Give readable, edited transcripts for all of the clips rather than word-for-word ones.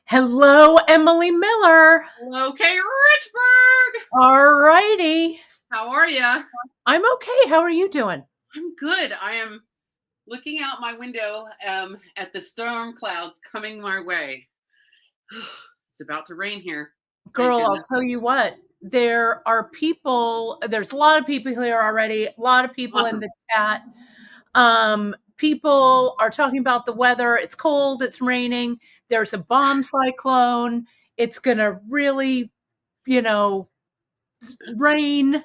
Hello, Emily Miller. Okay, Richburg. All righty. How are you? I'm okay. How are you doing? I'm good. I am looking out my window at the storm clouds coming my way. It's about to rain here. Thank Girl, I'll goodness. tell you what. There's a lot of people here already, a lot of people in Awesome. the chat. People are talking about the weather. It's cold, it's raining. There's a bomb cyclone. It's going to really, you know, rain,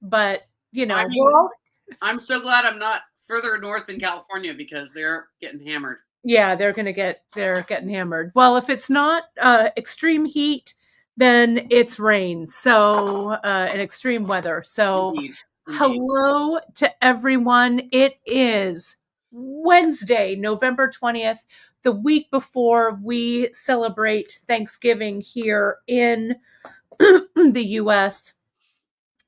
but, I we're mean, all. I'm so glad I'm not further north in California because they're getting hammered. Yeah, they're getting hammered. Well, if it's not extreme heat, then it's rain. So and extreme weather. So Indeed. Indeed. hello to everyone. It is Wednesday, November 20th, the week before we celebrate Thanksgiving here in the US.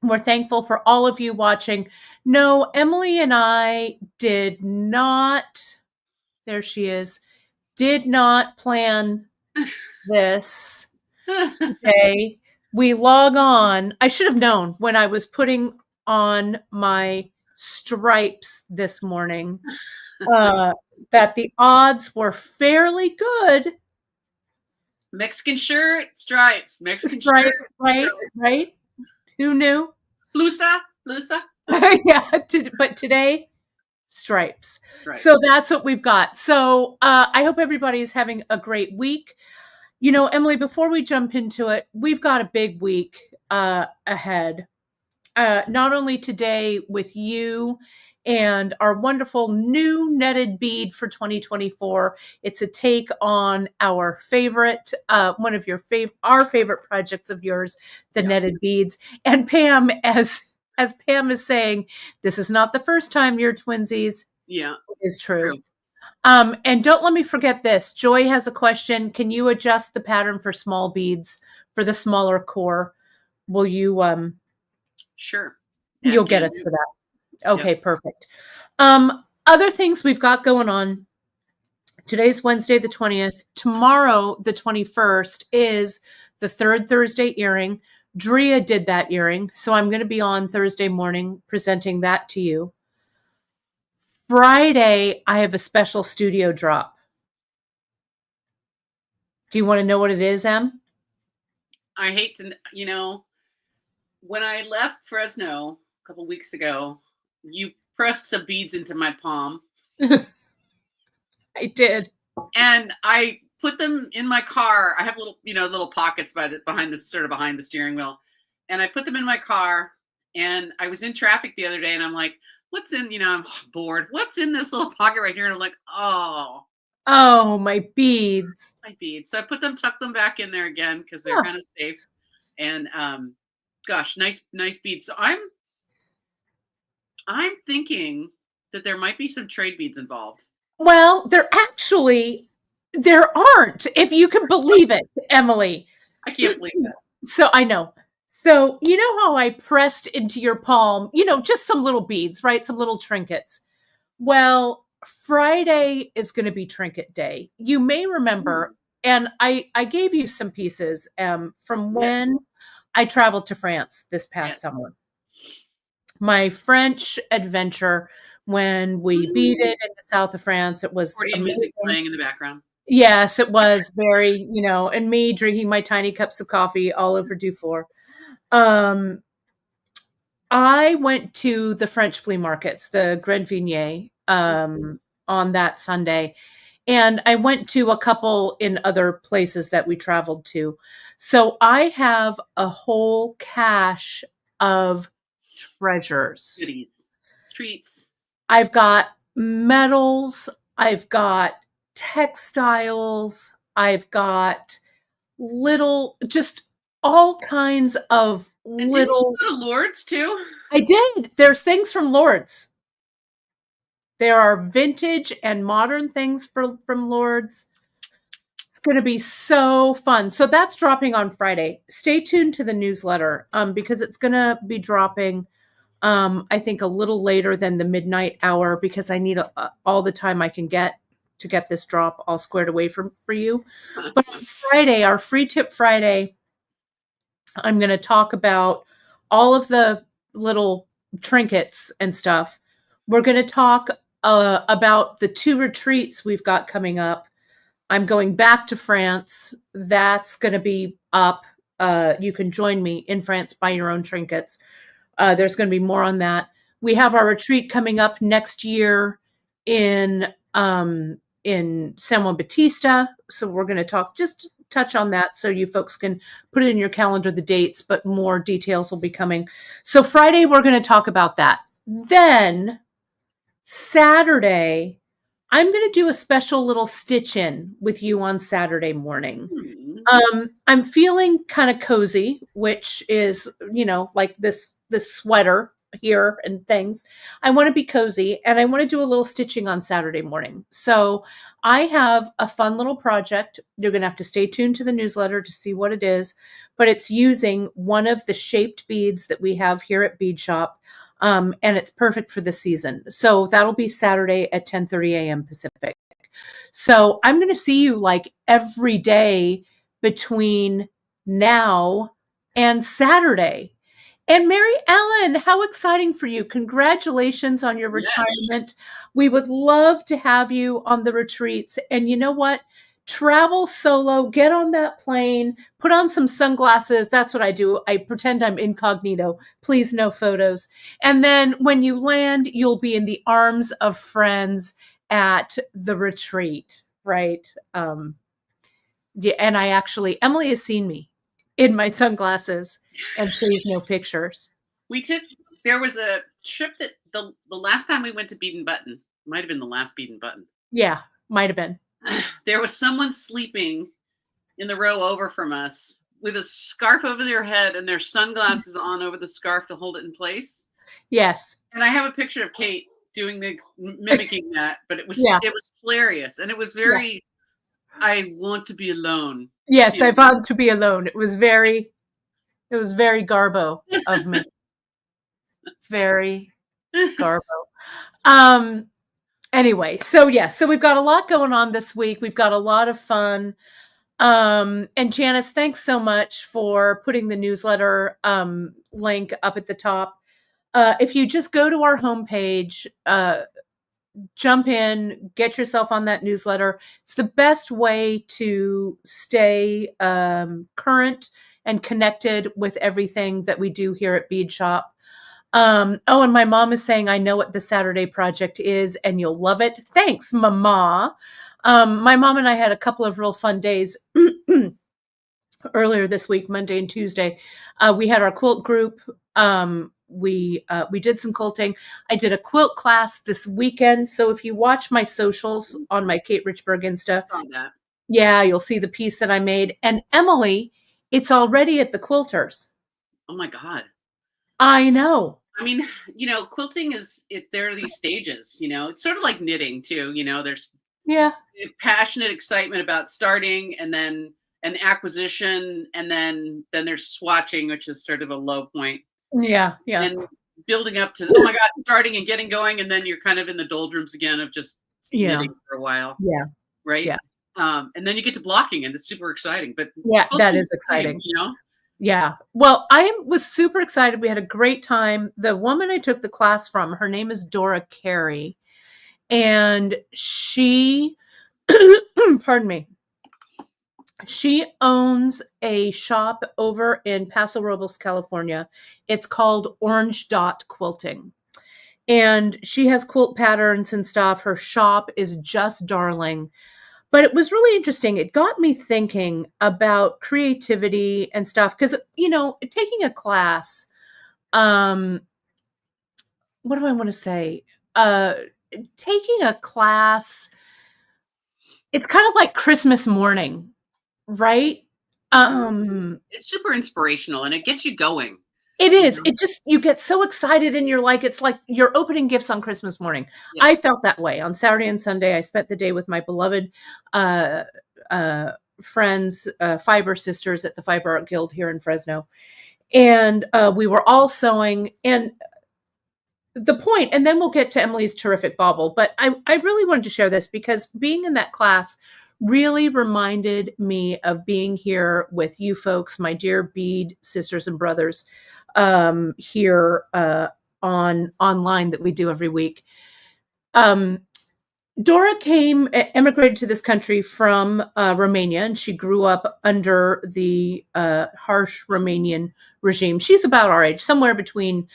We're thankful for all of you watching. No, Emily and I did not. There she is, did not plan this today. We log on. I should have known when I was putting on my stripes this morning uh, that the odds were fairly good. Mexican shirt, stripes. Mexican shirt, Stripes, right? stripes. Right? Who knew? Blusa. Yeah, but today, stripes. Stripes. So that's what we've got. So I hope everybody's having a great week. Emily, before we jump into it, we've got a big week ahead. Not only today with you and our wonderful new netted bead for 2024. It's a take on our favorite, one of our favorite projects of yours, the netted beads. And Pam, as Pam is saying, this is not the first time you're twinsies. Yeah. It is true. And don't let me forget this. Joy has a question. Can you adjust the pattern for small beads for the smaller core? Will you Sure. you'll get us for that. Okay, Yep. perfect. Other things we've got going on. Today's Wednesday the 20th. Tomorrow, the 21st, is the third Thursday earring. Drea did that earring, so I'm going to be on Thursday morning presenting that to you. Friday, I have a special studio drop. Do you want to know what it is, Em? I hate to, when I left Fresno a couple weeks ago, you pressed some beads into my palm. I did. And I put them in my car. I have little pockets behind the steering wheel. And I put them in my car, and I was in traffic the other day, and I'm like, what's in, I'm bored. What's in this little pocket right here? And I'm like, oh, my beads. my beads. So I tuck them back in there again because they're kind of safe. And gosh, nice beads. So I'm thinking that there might be some trade beads involved. Well, there aren't, if you can believe it, Emily. I can't believe it. So I know. So you know how I pressed into your palm, just some little beads, right? Some little trinkets. Well, Friday is going to be trinket day. You may remember, and I gave you some pieces from when I traveled to France this past summer. My French adventure, when we beaded in the south of France, it was amazing. Music playing in the background. Yes, it was very, and me drinking my tiny cups of coffee all over Dufour. I went to the French flea markets, the Grand Vigne, on that Sunday. And I went to a couple in other places that we traveled to. So I have a whole cache of treasures. Goodies. Treats. I've got medals. I've got textiles. I've got just all kinds of and little. Did you go to Lourdes too? I did. There's things from Lourdes. There are vintage and modern things from Lourdes. It's going to be so fun. So that's dropping on Friday. Stay tuned to the newsletter because it's going to be dropping, I think, a little later than the midnight hour because I need all the time I can get to get this drop all squared away for you. But on Friday, our free tip Friday, I'm going to talk about all of the little trinkets and stuff. We're going to talk about the 2 retreats we've got coming up. I'm going back to France. That's going to be up. You can join me in France, buy your own trinkets. There's going to be more on that. We have our retreat coming up next year in San Juan Bautista. So we're going to touch on that so you folks can put it in your calendar, the dates, but more details will be coming. So Friday, we're going to talk about that. Then Saturday, I'm going to do a special little stitch in with you on Saturday morning. I'm feeling kind of cozy, which is, like this sweater here and things. I want to be cozy and I want to do a little stitching on Saturday morning. So I have a fun little project. You're going to have to stay tuned to the newsletter to see what it is, but it's using one of the shaped beads that we have here at Beadshop. And it's perfect for the season. So that'll be Saturday at 10:30 a.m. Pacific. So I'm going to see you like every day between now and Saturday. And Mary Ellen, how exciting for you. Congratulations on your retirement. Yes. We would love to have you on the retreats. And you know what? Travel solo, get on that plane, put on some sunglasses. That's what I do. I pretend I'm incognito. Please, no photos. And then when you land, you'll be in the arms of friends at the retreat, right? Yeah, and Emily has seen me in my sunglasses, and please, no pictures. There was a trip that the last time we went to Bead and Button, might have been the last Bead and Button. Yeah, might have been. There was someone sleeping in the row over from us with a scarf over their head and their sunglasses on over the scarf to hold it in place. Yes. And I have a picture of Kate mimicking that, but it was hilarious. And it was very, I want to be alone. Yes, I want to be alone. It was very Garbo of me. Very Garbo. Anyway, so we've got a lot going on this week. We've got a lot of fun. And Janice, thanks so much for putting the newsletter link up at the top. If you just go to our homepage, jump in, get yourself on that newsletter. It's the best way to stay current and connected with everything that we do here at Beadshop. And my mom is saying, I know what the Saturday project is and you'll love it. Thanks, Mama. My mom and I had a couple of real fun days earlier this week, Monday and Tuesday. We had our quilt group. We did some quilting. I did a quilt class this weekend. So if you watch my socials on my Kate Richburg Insta, you'll see the piece that I made. And Emily, it's already at the quilters. Oh my God. I know. I mean, quilting there are these stages, it's sort of like knitting too, there's passionate excitement about starting and then an acquisition. And then there's swatching, which is sort of a low point. Yeah. And building up to, oh my God, starting and getting going. And then you're kind of in the doldrums again of just knitting for a while. Yeah. Right. Yeah. And then you get to blocking and it's super exciting, but that is exciting. Yeah. Well, I was super excited. We had a great time. The woman I took the class from, her name is Dora Carey, and she, pardon me, she owns a shop over in Paso Robles, California. It's called Orange Dot Quilting. And she has quilt patterns and stuff. Her shop is just darling. But it was really interesting. It got me thinking about creativity and stuff. Because, taking a class, what do I want to say? Taking a class, it's kind of like Christmas morning, right? It's super inspirational and it gets you going. It is. It just, you get so excited and it's like you're opening gifts on Christmas morning. Yeah. I felt that way on Saturday and Sunday. I spent the day with my beloved friends, Fiber Sisters at the Fiber Art Guild here in Fresno. And we were all sewing. And the point, and then we'll get to Emily's terrific bauble, but I really wanted to share this because being in that class really reminded me of being here with you folks, my dear bead sisters and brothers, here on online that we do every week. Dora emigrated to this country from Romania, and she grew up under the harsh Romanian regime. She's about our age, somewhere between,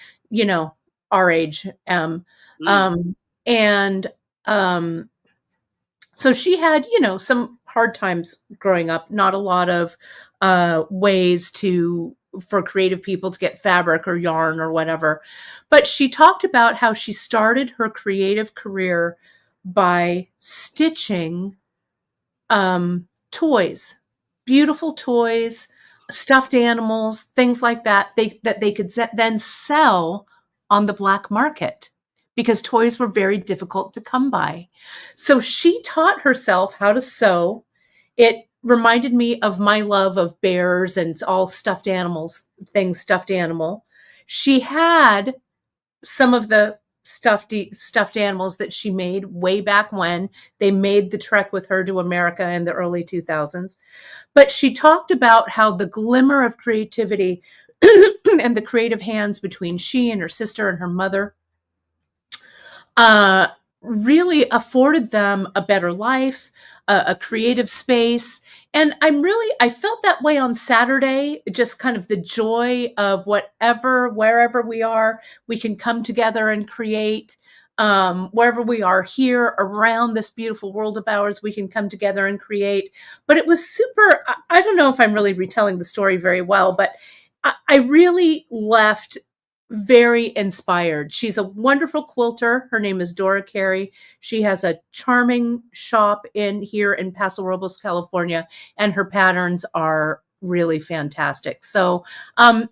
our age. And so she had, some hard times growing up, not a lot of ways for creative people to get fabric or yarn or whatever. But she talked about how she started her creative career by stitching toys, beautiful toys, stuffed animals, things like that, that they could then sell on the black market because toys were very difficult to come by. So she taught herself how to sew. It reminded me of my love of bears and all stuffed animals, things stuffed animal. She had some of the stuffed animals that she made way back when they made the trek with her to America in the early 2000s. But she talked about how the glimmer of creativity and the creative hands between she and her sister and her mother really afforded them a better life, a creative space. And I felt that way on Saturday, just kind of the joy of wherever we are, we can come together and create. Wherever we are here around this beautiful world of ours, we can come together and create. But it was super, I don't know if I'm really retelling the story very well, but I really left very inspired. She's a wonderful quilter. Her name is Dora Carey. She has a charming shop here in Paso Robles, California, and her patterns are really fantastic. So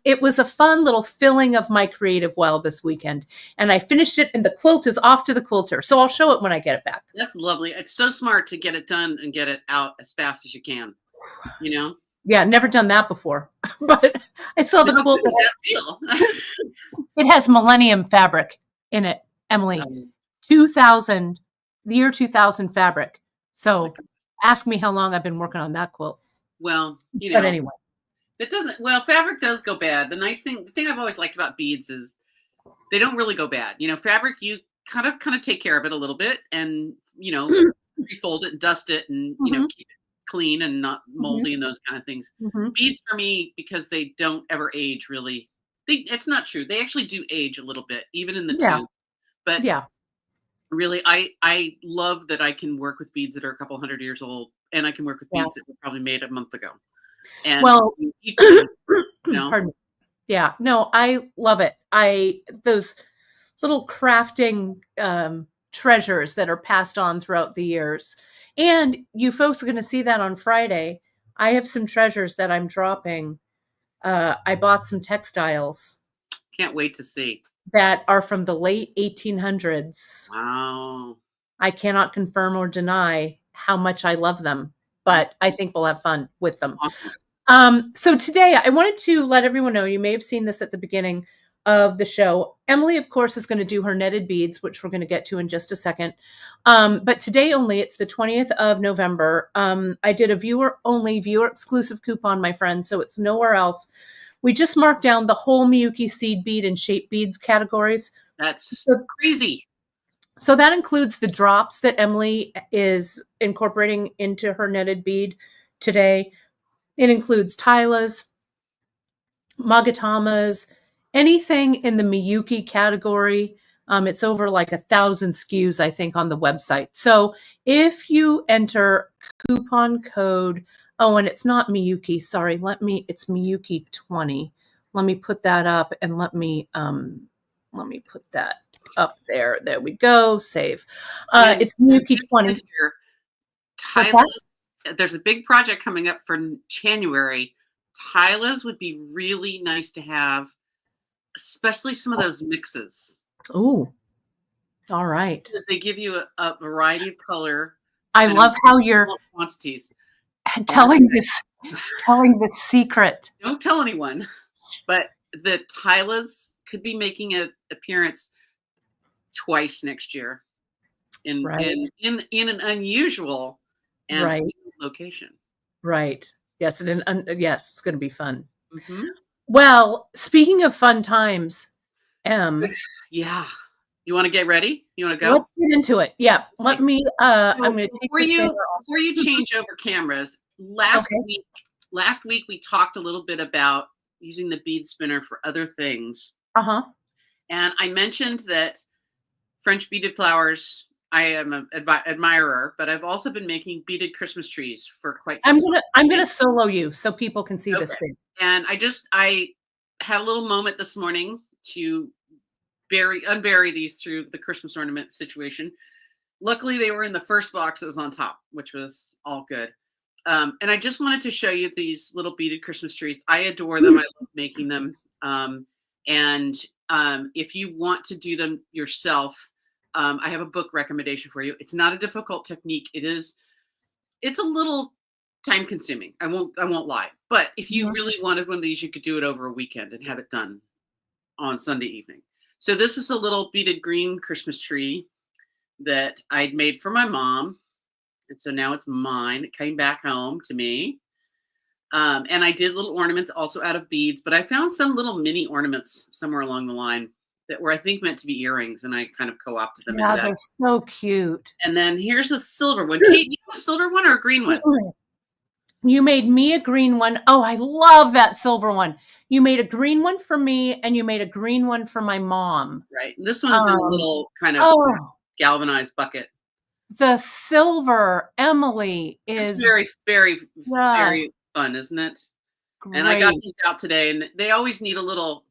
it was a fun little filling of my creative well this weekend, and I finished it, and the quilt is off to the quilter. So I'll show it when I get it back. That's lovely. It's so smart to get it done and get it out as fast as you can. Yeah, never done that before, but I saw the quilt. It has Millennium fabric in it, Emily. 2000, the year 2000 fabric. So ask me how long I've been working on that quilt. Well, but anyway, fabric does go bad. The thing I've always liked about beads is they don't really go bad. Fabric, you kind of take care of it a little bit and, refold it and dust it and, keep it clean and not moldy and those kind of things. Beads for me, because they don't ever age really. It's not true. They actually do age a little bit, even in the tube. But really, I love that I can work with beads that are a couple hundred years old, and I can work with beads that were probably made a month ago. And pardon me. Yeah, no, I love it. Those little crafting treasures that are passed on throughout the years. And you folks are going to see that on Friday. I have some treasures that I'm dropping. I bought some textiles. Can't wait to see. That are from the late 1800s. Wow. I cannot confirm or deny how much I love them, but I think we'll have fun with them. Awesome. So today I wanted to let everyone know, you may have seen this at the beginning of the show. Emily, of course, is going to do her netted beads, which we're going to get to in just a second. But today only, it's the 20th of November. I did a viewer exclusive coupon, my friends, so it's nowhere else. We just marked down the whole Miyuki seed bead and shape beads categories. That's crazy. So that includes the drops that Emily is incorporating into her netted bead today. It includes Tylas, Magatamas, anything in the Miyuki category. It's over like 1,000 SKUs, I think, on the website. So if you enter coupon code, and it's not Miyuki, sorry, it's Miyuki 20. Let me put that up and let me put that up there. There we go. Save. It's Miyuki 20. Tylas, there's a big project coming up for January. Tylas would be really nice to have, especially some of those mixes. Oh, all right. Because they give you a variety of color. I love how you're quantities. Telling this secret. Don't tell anyone. But the Tylas could be making an appearance. twice next year in Right. an unusual and Right. fun location. Right. Yes, yes, it's gonna be fun. Hmm. Well, speaking of fun times, Em, Yeah. You want to get ready? You want to go? let's get into it. Yeah, let Okay. me, I'm So gonna take this banner off. before you change over cameras, Okay. last week we talked a little bit about using the bead spinner for other things, Uh-huh. and I mentioned that French beaded flowers. I am an admirer, but I've also been making beaded Christmas trees for quite some time. I'm Right? gonna solo you so people can see this Okay. thing. And I had a little moment this morning to unbury these through the Christmas ornament situation. Luckily, they were in the first box that was on top, which was all good. And I just wanted to show you these little beaded Christmas trees. I adore them. I love making them. And if you want to do them yourself, I have a book recommendation for you. It's not a difficult technique. It's a little time consuming. I won't lie. But if you Mhm. really wanted one of these, you could do it over a weekend and have it done on Sunday evening. So this is a little beaded green Christmas tree that I'd made for my mom. And so now it's mine. It came back home to me. And I did little ornaments also out of beads, but I found some little mini ornaments somewhere along the line that were, I think, meant to be earrings. And I kind of co opted them into Yeah, that. they're so cute. And then here's a silver one. Kate, you have a silver one or a green one? You made me a green one. Oh, I love that silver one. You made a green one for me, and you made a green one for my mom. Right. And this one's in a Um, little kind of oh, galvanized bucket. the silver, Emily, It's is very, very, very just fun, isn't it? And I got great. these out today, and they always need a little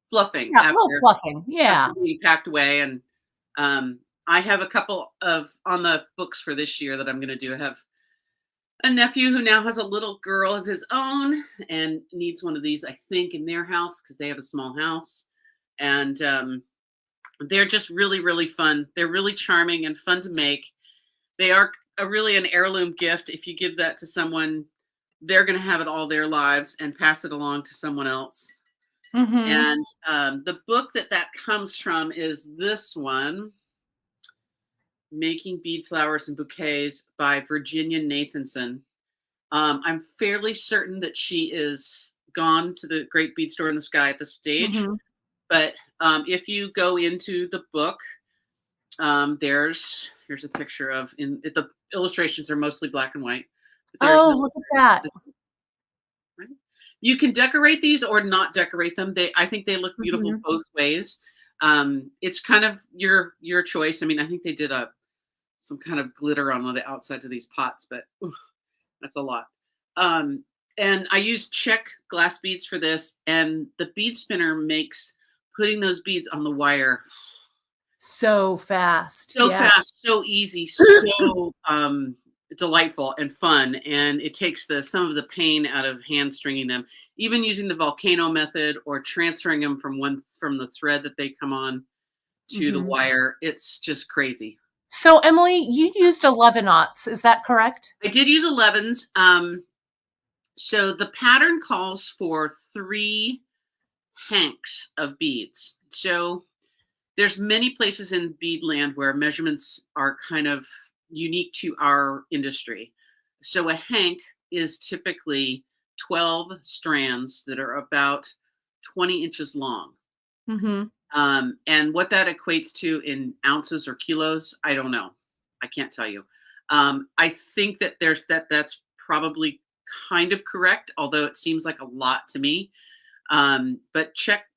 fluffing Yeah, a little after fluffing. Yeah. being packed away. And um, I have a couple of on the books for this year that I'm going to do. I have a nephew who now has a little girl of his own and needs one of these, I think, in their house because they have a small house. And they're just really, really fun. They're really charming and fun to make. They are really an heirloom gift. If you give that to someone, they're going to have it all their lives and pass it along to someone else. Mhm. And the book that comes from is this one, Making Bead Flowers and Bouquets by Virginia Nathanson. I'm fairly certain that she is gone to the Great Bead Store in the Sky at this stage. Mhm. But if you go into the book, here's a picture of the illustrations are mostly black and white. But there's Oh, an look at that. right? You can decorate these or not decorate them. I think they look beautiful Mhm. both ways. It's kind of your choice. I mean, I think they did some kind of glitter on one of the outsides of these pots, but that's a lot. Um, and I use check glass beads for this, and the bead spinner makes putting those beads on the wire So fast. so Yeah. fast, so easy, so delightful and fun, and it takes some of the pain out of hand stringing them. Even using the volcano method or transferring them from the thread that they come on to the Mhm. wire, it's just crazy. So, Emily, you used 11/aughts, is that correct? I did use 11s. So the pattern calls for 3 hanks of beads. So there's many places in beadland where measurements are kind of unique to our industry. So a hank is typically 12 strands that are about 20 inches long. Mhm. And what that equates to in ounces or kilos, I don't know. I can't tell you. I think that that's probably kind of correct, although it seems like a lot to me. But check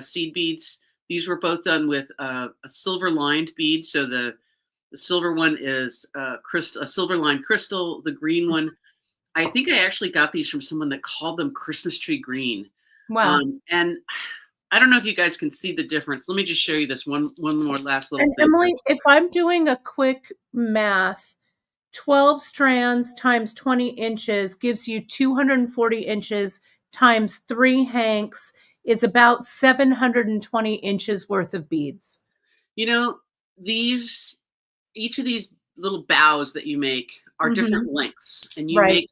seed beads. These were both done with a silver lined bead. So the silver one is a silver lined crystal. The green one, I think I actually got these from someone that called them Christmas tree green. Wow. And I don't know if you guys can see the difference. Let me just show you this one more last little And thing. Emily, if I'm doing a quick math, 12 strands times 20 inches gives you 240 inches times 3 hanks is about 720 inches worth of beads. You know, each of these little bows that you make are Mhm. different lengths, and you Right. make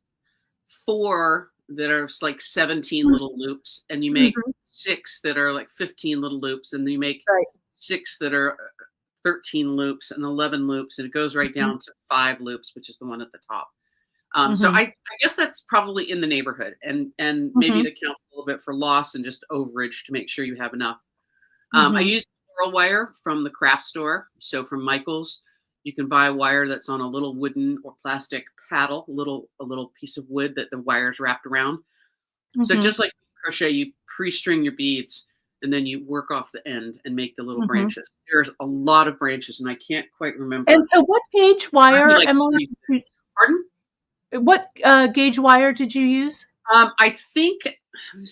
4 that are like 17 little loops, and you make Mhm. 6 that are like 15 little loops, and you make Right. 6 that are 13 loops and 11 loops, and it goes right Mhm. down to 5 loops, which is the one at the top. So Mhm. I guess that's probably in the neighborhood, and maybe it Mhm. accounts a little bit for loss and just overage to make sure you have enough. I Mhm. use floral wire from the craft store. So from Michael's, you can buy wire that's on a little wooden or plastic paddle, a little piece of wood that the wire's wrapped around. So Mhm. just like crochet, you pre-string your beads and then you work off the end and make the little Mhm. branches. There's a lot of branches, and I can't quite And remember. so what gauge Maybe wire, like Emily, 26. Pardon? what, gauge wire did you use? I think.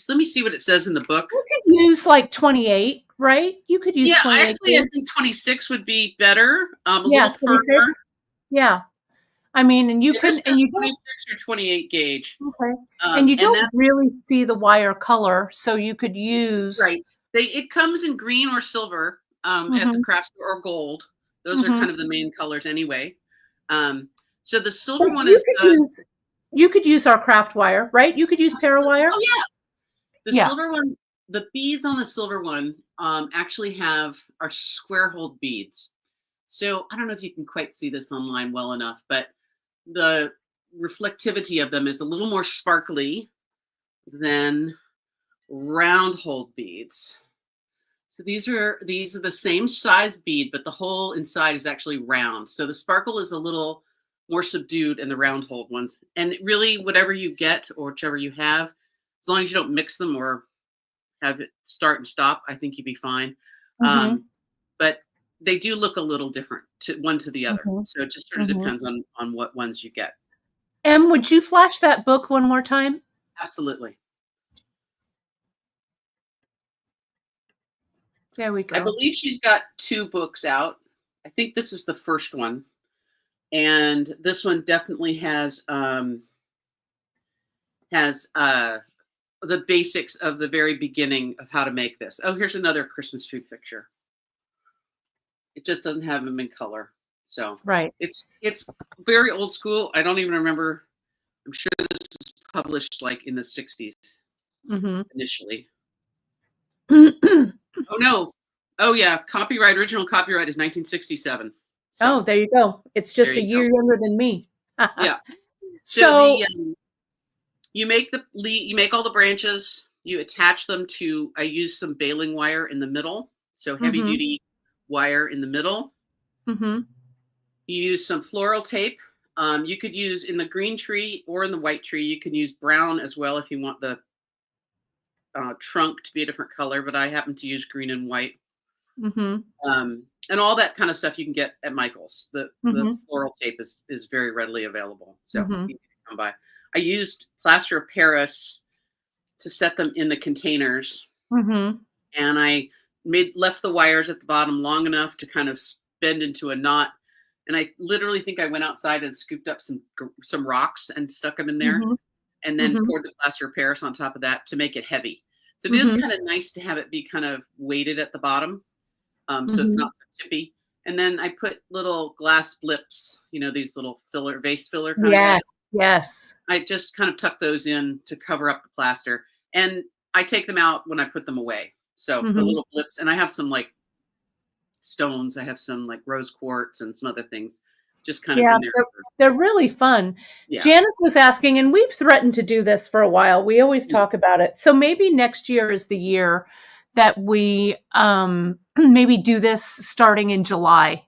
Let me see what it says in the book. You could use, like, 28, right? You could use Yeah, 28 actually, I gauge. think 26 would be better. A Yeah, little firmer. 26? Yeah. I mean, and you Yeah, this can and says you don't 26 or 28 gauge. okay. And you And don't that's really see the wire color, so you could use right. It comes in green or silver at the Mhm. craft store, or gold. Those are kind Mhm. of the main colors anyway. Um, so the But silver one is you could use our craft wire, right? You could use Parawire? oh yeah, the Yeah. silver one. The beads on the silver one actually are square hole beads. So I don't know if you can quite see this online well enough, but the reflectivity of them is a little more sparkly than round hole beads. So these are the same size bead, but the hole inside is actually round. So the sparkle is a little more subdued in the round hole ones. And really, whatever you get or whichever you have, as long as you don't mix them or have it start and stop, I think you'd be fine. Mhm. But they do look a little different to one to the other. Mhm. So it just sort of Mhm. depends on what ones you get. Em, would you flash that book one more time? Absolutely. There we I go. believe she's got 2 books out. I think this is the first one. And this one definitely has the basics of the very beginning of how to make this. Oh, here's another Christmas tree picture. It just doesn't have them in color. So Right. it's very old school. I don't even remember. I'm sure this was published like in the 60s Mhm. initially. Oh no. Oh yeah, original copyright is 1967. Oh, So there you go. It's there just a you go. year younger than me. Yeah. So So you make all the branches, you attach them to, I use some baling wire in the middle, so heavy Mhm. duty wire in the middle. Mhm. You use some floral tape. You could use in the green tree or in the white tree. You can use brown as well if you want the trunk to be a different color, but I happen to use green and white. Mhm. And all that kind of stuff you can get at Michael's. The Mhm. floral tape is very readily available, so Mhm. easy to come by. I used plaster of Paris to set them in the containers, Mhm. and I left the wires at the bottom long enough to kind of bend into a knot. And I literally think I went outside and scooped up some rocks and stuck them in there, Mhm. and then Mhm. poured the plaster of Paris on top of that to make it heavy. So it is Mhm. kind of nice to have it be kind of weighted at the bottom, so it's Mhm. not so tippy. And then I put little glass blips, these little vase filler kind of guys. Yes. Yes. I just kind of tuck those in to cover up the plaster. And I take them out when I put them away. So the Mhm. little blips, and I have some like stones, I have some like rose quartz and some other things just kind of Yeah, in there. they're really fun. Yeah. Janice was asking, and we've threatened to do this for a while. We always Mm. talk about it. So maybe next year is the year that we maybe do this starting in July,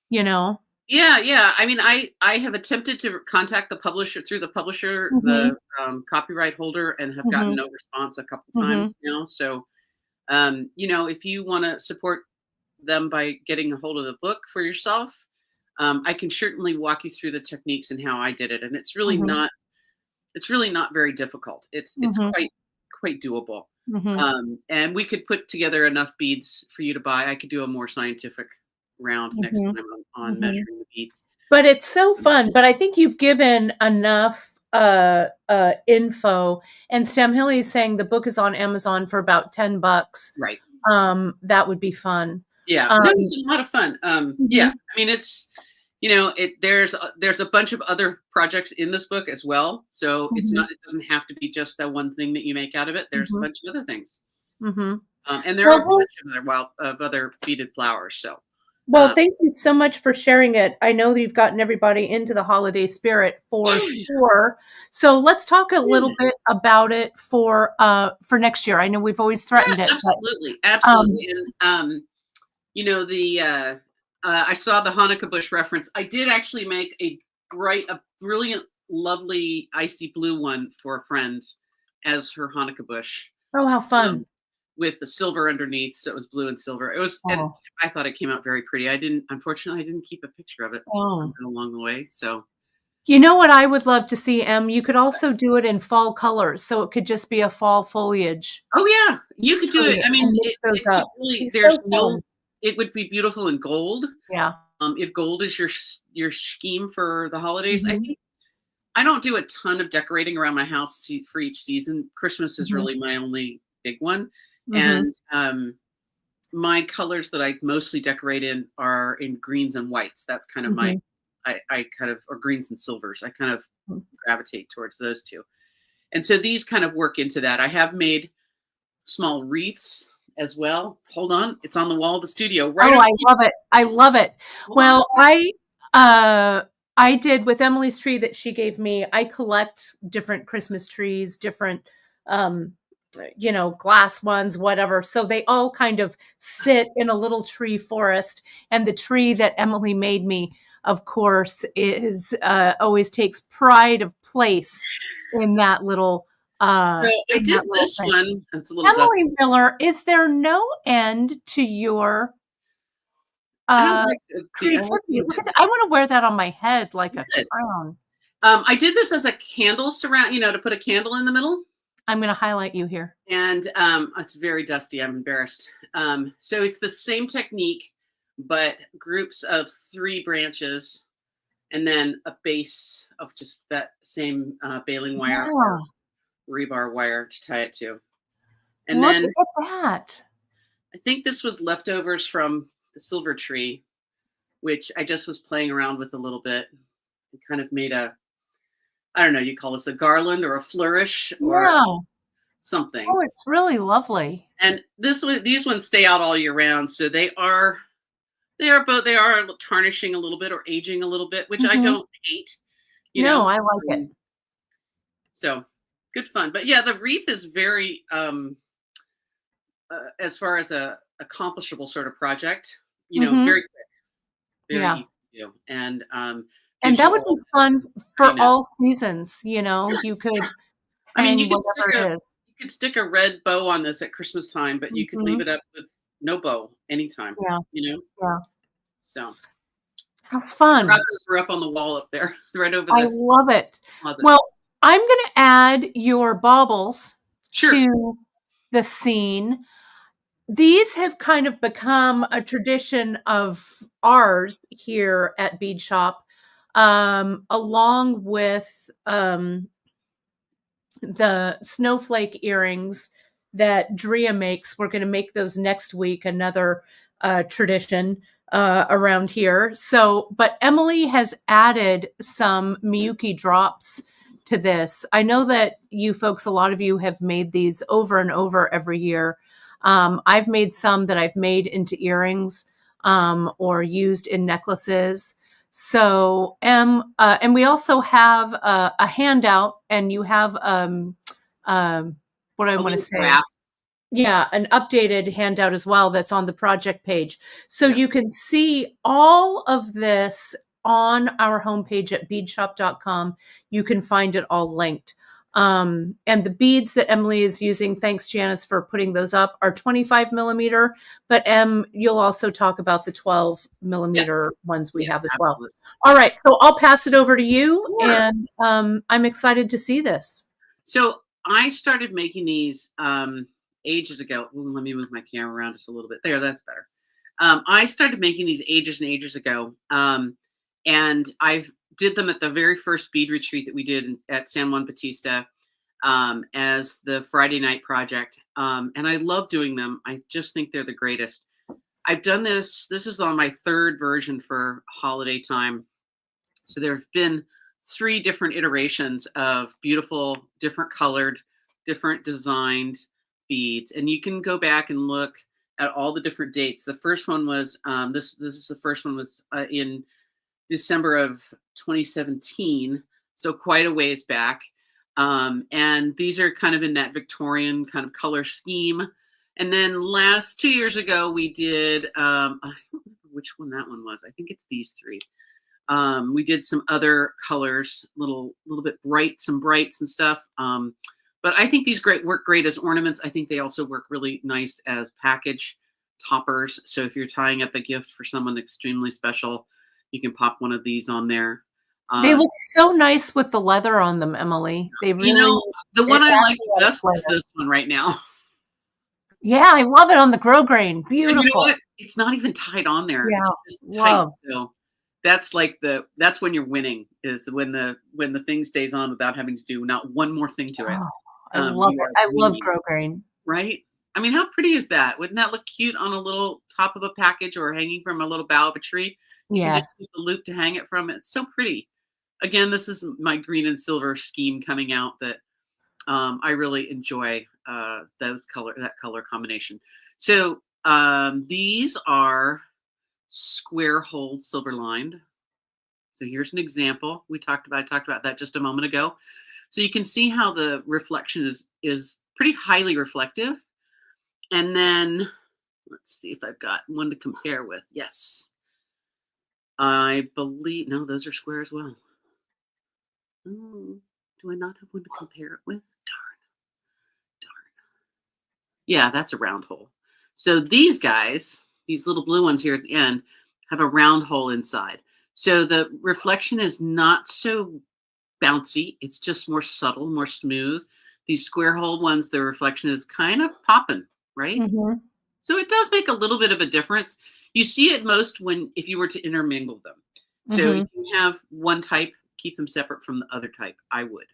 you know? Yeah, yeah. I mean, I have attempted to contact the publisher through the publisher, Mhm. the copyright holder, and have gotten Mhm. no response a couple times Mhm. now. So, if you want to support them by getting a hold of the book for yourself, I can certainly walk you through the techniques and how I did it. And Mhm. it's really not very difficult. It's Mhm. quite doable. Mhm. And we could put together enough beads for you to buy. I could do a more scientific round next Mhm. time on Mhm. measuring the beads. But it's so fun. But I think you've given enough info. And Stem Hilly is saying the book is on Amazon for about $10. Right. That would be fun. Yeah. Um, No, it's a lot of fun. Yeah. mhm. I mean, there's a bunch of other projects in this book as well. So Mhm. it doesn't have to be just that one thing that you make out of it. There's a Mhm. bunch of other things. Mhm. And there are Well, a bunch of other beaded flowers. So. Well, thank you so much for sharing it. I know that you've gotten everybody into the holiday spirit for sure. So let's talk a little bit about it for next year. I know we've always threatened Yeah, it, but absolutely, um absolutely. And you know, I saw the Hanukkah bush reference. I did actually make a brilliant, lovely icy blue one for a friend as her Hanukkah bush, oh, how fun. um, with the silver underneath, so it was blue and silver. It was, and Oh, I thought it came out very pretty. Unfortunately, I didn't keep a picture of it oh. somewhere along the way. So, You know what I would love to see, Em? You could also do it in fall colors, so it could just be a fall foliage oh yeah, you could do it. tree I mean, and mix those it could up. really. Be There's so no. fun. It would be beautiful in gold. Yeah. If gold is your scheme for the holidays, I Mhm, think I don't do a ton of decorating around my house for each season. Christmas is mhm, really my only big one, mhm, and my colors that I mostly decorate in are in greens and whites. That's kind of my, mhm. I kind of, or greens and silvers. I kind of gravitate towards those two, and so these kind of work into that. I have made small wreaths as well. Hold on, it's on the wall of the studio, right Oh, over I love it. I love it. what? Well, uh, I did with Emily's tree that she gave me. I collect different Christmas trees, different, um, glass ones, whatever. So they all kind of sit in a little tree forest. And the tree that Emily made me, of course, is always takes pride of place in that little So I in did that little this thing. one. It's a little dusty. Emily Miller, is there no end to your I don't uh, like I like creativity? being Look at busy. that. I wanna wear that on my head like a Good. crown. I did this as a candle surround, to put a candle in the middle. I'm gonna highlight you here. And it's very dusty. I'm embarrassed. So it's the same technique, but groups of 3 branches, and then a base of just that same baling wire or Yeah, rebar wire to tie it to. And look then at that. I think this was leftovers from the silver tree, which I just was playing around with a little bit and kind of made I don't know, you call this a garland or a flourish or Yeah. something. Oh, it's really lovely. And these ones stay out all year round, so they are tarnishing a little bit or aging a little bit, which I Mhm. don't hate, you No, know. I like it. So good fun. But yeah, the wreath is very as far as a accomplishable sort of project, Mhm. very quick, very Yeah. easy to do, and And gives that you would all be fun for prettiness. all seasons, you could I mean, hang whatever it is. you could stick a red bow on this at Christmas time, but you could leave Mhm. it up with no bow anytime, Yeah, you know? yeah. So How I forgot fun. those were up on the wall up there, right over I the love it. closet. Well, I'm gonna add your baubles Sure. to the scene. These have kind of become a tradition of ours here at Beadshop, along with the snowflake earrings that Drea makes. We're going to make those next week, another tradition around here. So, but Emily has added some Miyuki drops to this. I know that you folks, a lot of you have made these over and over every year. I've made some that I've made into earrings or used in necklaces. So, and we also have a handout, and you have what I A want to little say. graph. Yeah, an updated handout as well that's on the project page. So Yeah. you can see all of this on our homepage at beadshop.com. You can find it all linked. And the beads that Emily is using, thanks Janice for putting those up, are 25 millimeter. But you'll also talk about the 12 Yeah. millimeter ones we Yeah. have as well. Absolutely. All right, so I'll pass it over to you, Sure. and I'm excited to see this. So I started making these ages ago. Ooh, let me move my camera around just a little bit. There, that's better. I started making these ages and ages ago, and I've did them at the very first bead retreat that we did at San Juan Batista, as the Friday night project. And I love doing them. I just think they're the greatest. I've done this. This is on my third version for holiday time. So there have been 3 different iterations of beautiful, different colored, different designed beads. And you can go back and look at all the different dates. The first one was this is the first one was in December of 2017, so quite a ways back. And these are kind of in that Victorian kind of color scheme. And then last 2 years ago, we did I don't remember which one that one was. I think it's these three. We did some other colors, little bit bright, some brights and stuff. But I think these work great as ornaments. I think they also work really nice as package toppers. So if you're tying up a gift for someone extremely special, you can pop one of these on there. They look so nice with the leather on them, Emily. They You really, know, the it one I adds like a lot of best is flavor. this one right now. Yeah, I love it on the grosgrain. And you know Beautiful. what? It's not even tied on there. Yeah, It's just tight. love. So that's like that's when you're winning, is when the thing stays on without having to do not one more thing to it. Oh, I love You it. are I love winning, grosgrain. right? I mean, how pretty is that? Wouldn't that look cute on a little top of a package or hanging from a little bough of a tree? You can just Yes. use the loop to hang it from. It's so pretty. Again, this is my green and silver scheme coming out that I really enjoy that color combination. So these are square hold silver lined. So here's an example. I talked about that just a moment ago. So you can see how the reflection is pretty highly reflective. And then let's see if I've got one to compare with. Yes. I believe, no, those are square as well. Oh, do I not have one to compare it with? Darn. Yeah, that's a round hole. So these guys, these little blue ones here at the end, have a round hole inside. So the reflection is not so bouncy. It's just more subtle, more smooth. These square hole ones, the reflection is kind of popping, right? Hmm. So it does make a little bit of a difference. You see it most if you were to intermingle them. So Hmm. if you have one type, keep them separate from the other type. I would.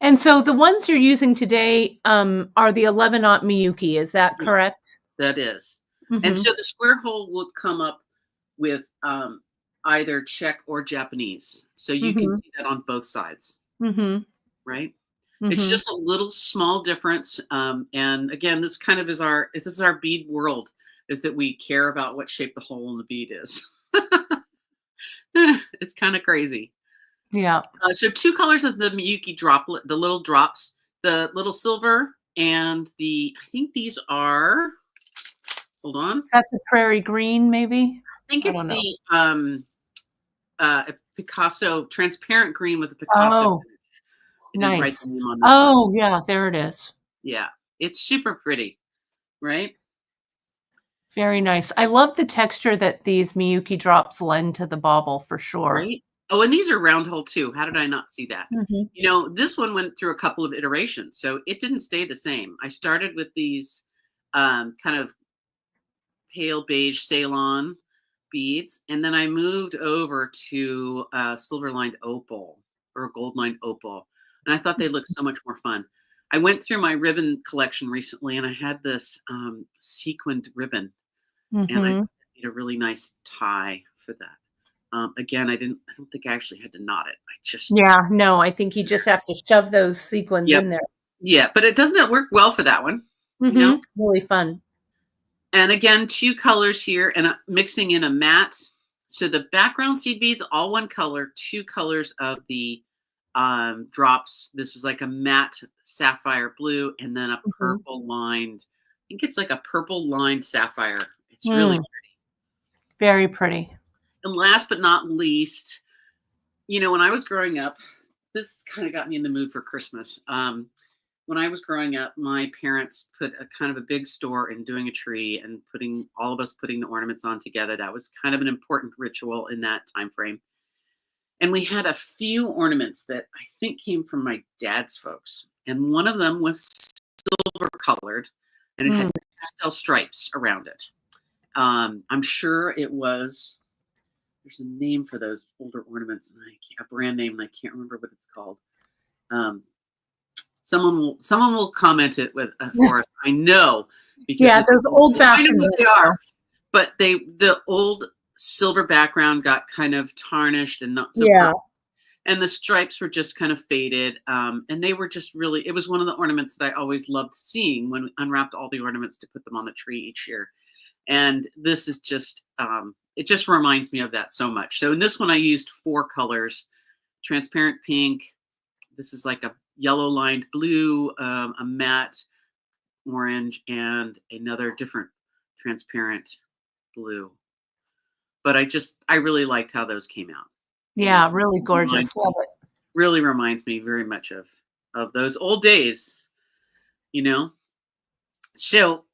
And so the ones you're using today are the 11-aught Miyuki. Is that Yes, correct? that is. And Hmm. so the square hole will come up with either Czech or Japanese. So you can Hmm. see that on both sides, Hmm. right? It's Hmm. just a little small difference. And again, this is our bead world, is that we care about what shape the hole in the bead is. It's kind of crazy. Yeah. So two colors of the Miyuki droplet, the little drops, the little silver and I think these are, hold on. Is that the prairie green, maybe? I think I it's don't know. the Picasso transparent green with a Picasso Oh, finish. I didn't write the nice. name on this one. Oh, yeah, there it is. Yeah, it's super pretty, right? Very nice. I love the texture that these Miyuki drops lend to the bauble for sure. Right? Oh, and these are round hole too. How did I not see that? Hmm. You know, this one went through a couple of iterations, so it didn't stay the same. I started with these kind of pale beige Ceylon beads, and then I moved over to silver lined opal or a gold lined opal, and I thought they looked so much more fun. I went through my ribbon collection recently, and I had this sequined ribbon, and I Hmm. made a really nice tie for that. Again, I don't think I actually had to knot it. I just, Yeah, no, I think you just have to shove those sequins yep, in there. yeah, but it doesn't work well for that one, you know. Really fun. And again, two colors here, and mixing in a matte. So the background seed beads, all one color, two colors of the drops. This is like a matte sapphire blue, and then a Mhm. purple lined. I think it's like a purple lined sapphire. It's really Mm, pretty. very pretty. And last but not least, you know, when I was growing up, this kind of got me in the mood for Christmas. When I was growing up, my parents put a kind of a big store in doing a tree and putting all of us putting the ornaments on together. That was kind of an important ritual in that time frame. And we had a few ornaments that I think came from my dad's folks. And one of them was silver colored and it Mm. had pastel stripes around it. I'm sure it was, there's a name for those older ornaments, and a brand name, and I can't remember what it's called. Um, someone will comment it with for us. I know because Yeah, those I know old-fashioned what ones they are, are. but the old silver background got kind of tarnished and not so Yeah. perfect, and the stripes were just kind of faded. And they were just really. It was one of the ornaments that I always loved seeing when we unwrapped all the ornaments to put them on the tree each year. And this is just, it just reminds me of that so much. So in this one, I used 4 colors: transparent pink. This is like a yellow lined blue, a matte orange, and another different transparent blue. But I really liked how those came out. And Yeah, really gorgeous. Love it. really reminds me very much of those old days, you know. So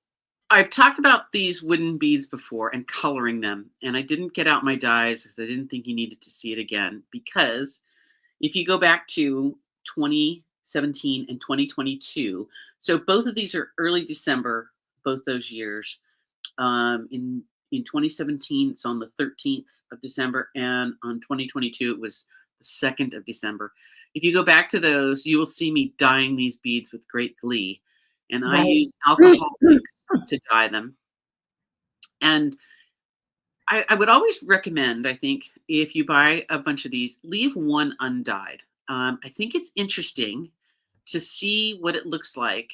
I've talked about these wooden beads before and coloring them, and I didn't get out my dies because I didn't think you needed to see it again. Because if you go back to 2017 and 2022, so both of these are early December, both those years. In 2017, it's on the 13th of December, and on 2022, it was the 2nd of December. If you go back to those, you will see me dyeing these beads with great glee, and I Right. use alcohol inks to dye them. And I would always recommend, I think, if you buy a bunch of these, leave one undyed. I think it's interesting to see what it looks like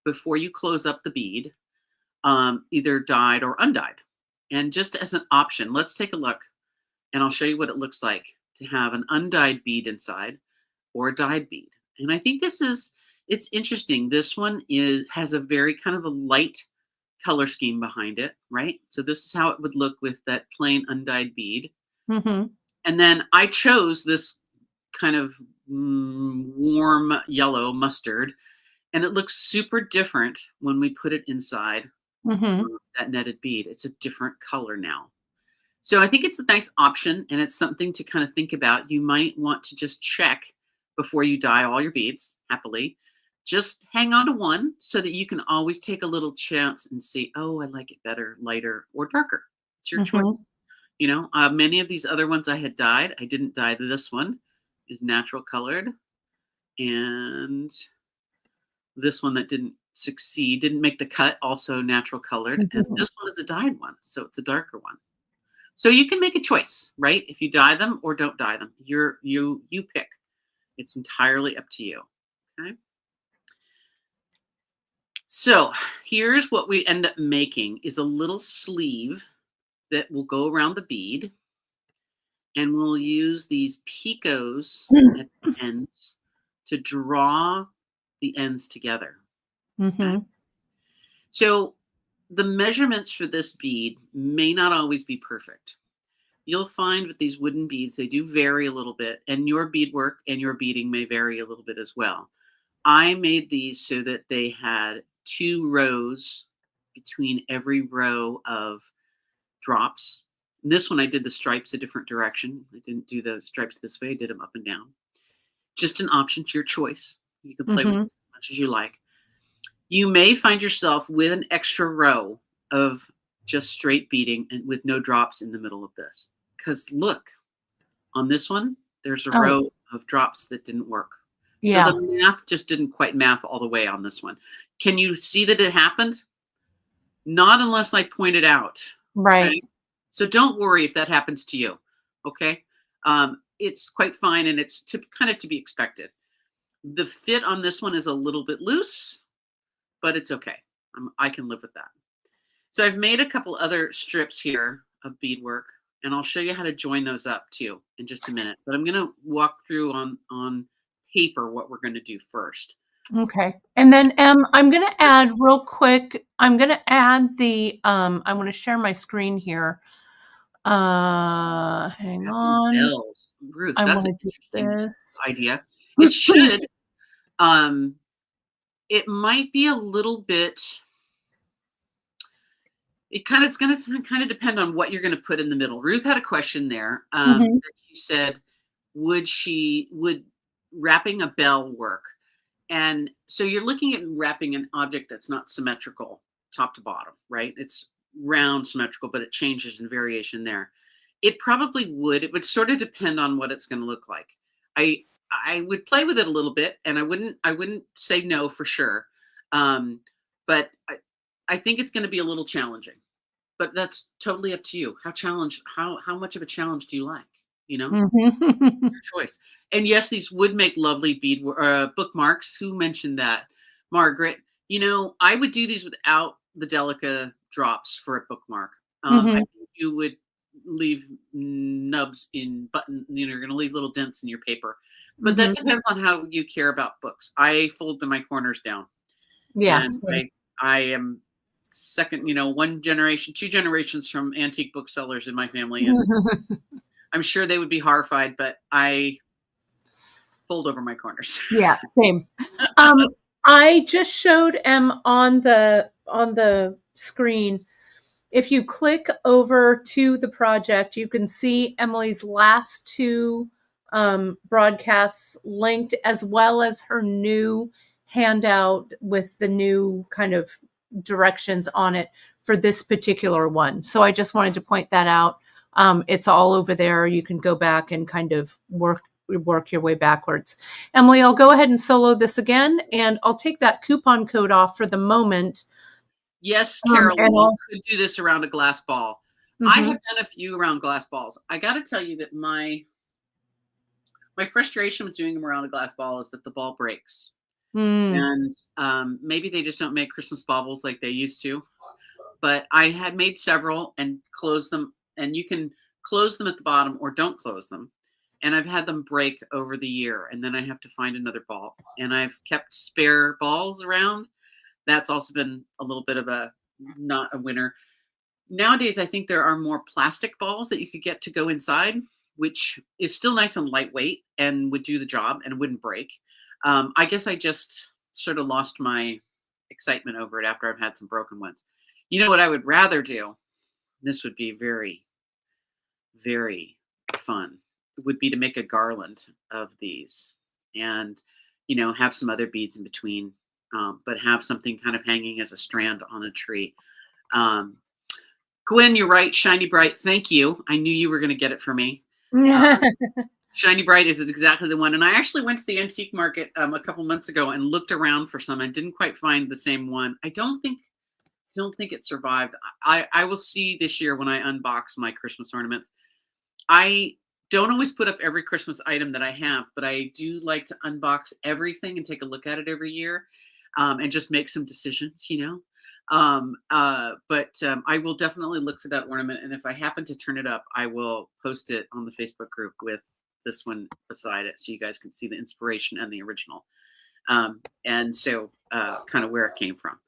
before you close up the bead, either dyed or undyed. And just as an option, let's take a look, and I'll show you what it looks like to have an undyed bead inside or a dyed bead. And I think it's interesting. This one has a very kind of a light color scheme behind it, right? So this is how it would look with that plain undyed bead. Mm-hmm. And then I chose this kind of warm yellow mustard, and it looks super different when we put it inside Mm-hmm. that netted bead. It's a different color now. So I think it's a nice option, and it's something to kind of think about. You might want to just check before you dye all your beads, happily. Just hang on to one so that you can always take a little chance and see, oh, I like it better, lighter, or darker. It's your choice. Mm-hmm. You know, many of these other ones I had dyed. I didn't dye this one. Is natural colored. And this one that didn't succeed, didn't make the cut, also natural colored. And Mm-hmm. this one is a dyed one, so it's a darker one. So you can make a choice, right? If you dye them or don't dye them, you pick. It's entirely up to you. Okay. So here's what we end up making is a little sleeve that will go around the bead, and we'll use these picos at the ends to draw the ends together. Okay. Mm-hmm. So the measurements for this bead may not always be perfect. You'll find with these wooden beads, they do vary a little bit, and your beadwork and your beading may vary a little bit as well. I made these so that they had 2 rows between every row of drops. And this one, I did the stripes a different direction. I didn't do the stripes this way. I did them up and down. Just an option to your choice. You can play with Mm-hmm. this as much as you like. You may find yourself with an extra row of just straight beading and with no drops in the middle of this. Because look, on this one, there's a Oh, row of drops that didn't work. So yeah. the math just didn't quite math all the way on this one. Can you see that it happened? Not unless I point it out. Right. Okay. So don't worry if that happens to you. Okay. It's quite fine, and it's kind of to be expected. The fit on this one is a little bit loose, but it's okay. I can live with that. So I've made a couple other strips here of beadwork, and I'll show you how to join those up too in just a minute. But I'm going to walk through on paper what we're going to do first. Okay. And then I'm going to add real quick, I'm going to add the, I want to share my screen here. Hang Having on. bells, Ruth. I That's want an to do interesting this. idea. It should. Um, it might be a little bit. It's going to kind of depend on what you're going to put in the middle. Ruth had a question there. Mhm. That she said, would wrapping a bell work? And so you're looking at wrapping an object that's not symmetrical top to bottom, right? It's round symmetrical, but it changes in variation there. It probably would. It would sort of depend on what it's going to look like. I I would play with it a little bit, and I wouldn't say no for sure. But I think it's going to be a little challenging. But that's totally up to you. How much of a challenge do you like? You know, Mhm. your choice. And yes, these would make lovely bookmarks. Who mentioned that? Margaret. You know, I would do these without the Delica drops for a bookmark. I Mm-hmm. think you would leave nubs in button, you're going to leave little dents in your paper. But Mm-hmm. that depends on how you care about books. I fold my corners down, Yeah. and I am second, one generation, two generations from antique booksellers in my family, and I'm sure they would be horrified, but I fold over my corners. Yeah, same. Um, I just showed M on the screen. If you click over to the project, you can see Emily's last two broadcasts linked, as well as her new handout with the new kind of directions on it for this particular one. So I just wanted to point that out. It's all over there. You can go back and kind of work your way backwards. Emily, I'll go ahead and solo this again, and I'll take that coupon code off for the moment. Yes, Carol, And you I'll, could do this around a glass ball. I mhm. have done a few around glass balls. I got to tell you that my frustration with doing them around a glass ball is that the ball breaks, Mm. and maybe they just don't make Christmas baubles like they used to. But I had made several and closed them, and you can close them at the bottom or don't close them. And I've had them break over the year, and then I have to find another ball. And I've kept spare balls around. That's also been a little bit of a not a winner. Nowadays, I think there are more plastic balls that you could get to go inside, which is still nice and lightweight and would do the job and wouldn't break. I guess I just sort of lost my excitement over it after I've had some broken ones. You know what I would rather do? This would be very, very fun. Would be to make a garland of these, and have some other beads in between, but have something kind of hanging as a strand on a tree. Um, Gwen, you're right. Shiny Bright. Thank you. I knew you were going to get it for me. Shiny Bright is exactly the one. And I actually went to the antique market a couple months ago and looked around for some and didn't quite find the same one. I don't think it survived. I will see this year when I unbox my Christmas ornaments. I don't always put up every Christmas item that I have, but I do like to unbox everything and take a look at it every year, and just make some decisions, but I will definitely look for that ornament. And if I happen to turn it up, I will post it on the Facebook group with this one beside it so you guys can see the inspiration and the original. And so kind of where it came from.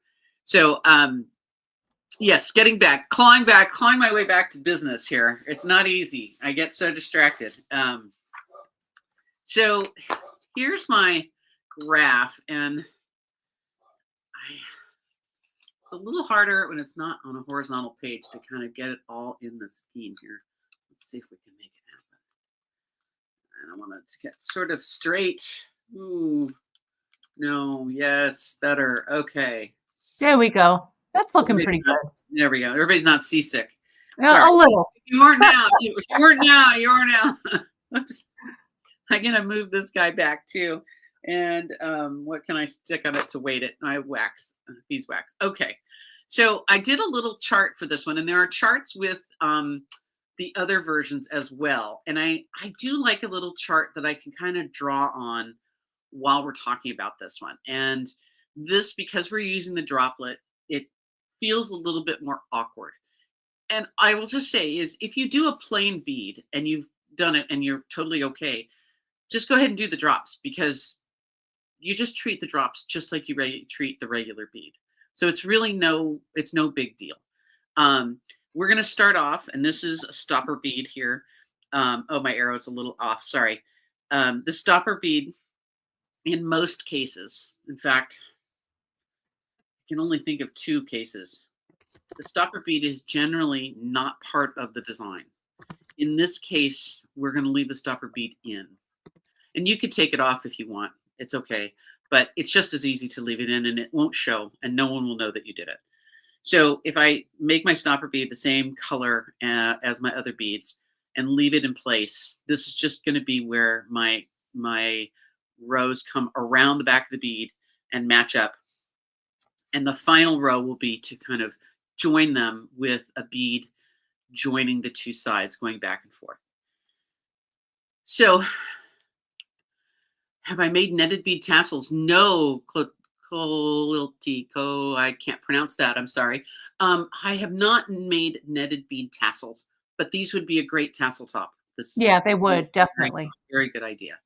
So yes, clawing my way back to business here. It's not easy. I get so distracted. So here's my graph, and it's a little harder when it's not on a horizontal page to kind of get it all in the scheme here. Let's see if we can make it happen. And I want it to get sort of straight. Ooh, no, yes, better. Okay. There we go. That's looking pretty good. There we go. Everybody's not seasick. A little. If you aren't now, if you weren't now, you are now. Oops. I'm gonna move this guy back too. And what can I stick on it to weight it? I wax, beeswax. Okay. So I did a little chart for this one, and there are charts with the other versions as well. And I do like a little chart that I can kind of draw on while we're talking about this one. And this, because we're using the droplet, it feels a little bit more awkward. And I will just say is if you do a plain bead and you've done it and you're totally okay, just go ahead and do the drops, because you just treat the drops just like you treat the regular bead. So it's really no big deal. We're going to start off, and this is a stopper bead here. Oh, my arrow's a little off. Sorry. The stopper bead, in most cases, in fact, I can only think of 2 cases. The stopper bead is generally not part of the design. In this case, we're going to leave the stopper bead in. And you could take it off if you want. It's okay. But it's just as easy to leave it in, and it won't show, and no one will know that you did it. So if I make my stopper bead the same color as my other beads and leave it in place, this is just going to be where my rows come around the back of the bead and match up. And the final row will be to kind of join them with a bead joining the 2 sides, going back and forth. So have I made netted bead tassels? No, Coliltico. I can't pronounce that. I'm sorry. I have not made netted bead tassels, but these would be a great tassel top. This Yeah, they would very, definitely. very good idea.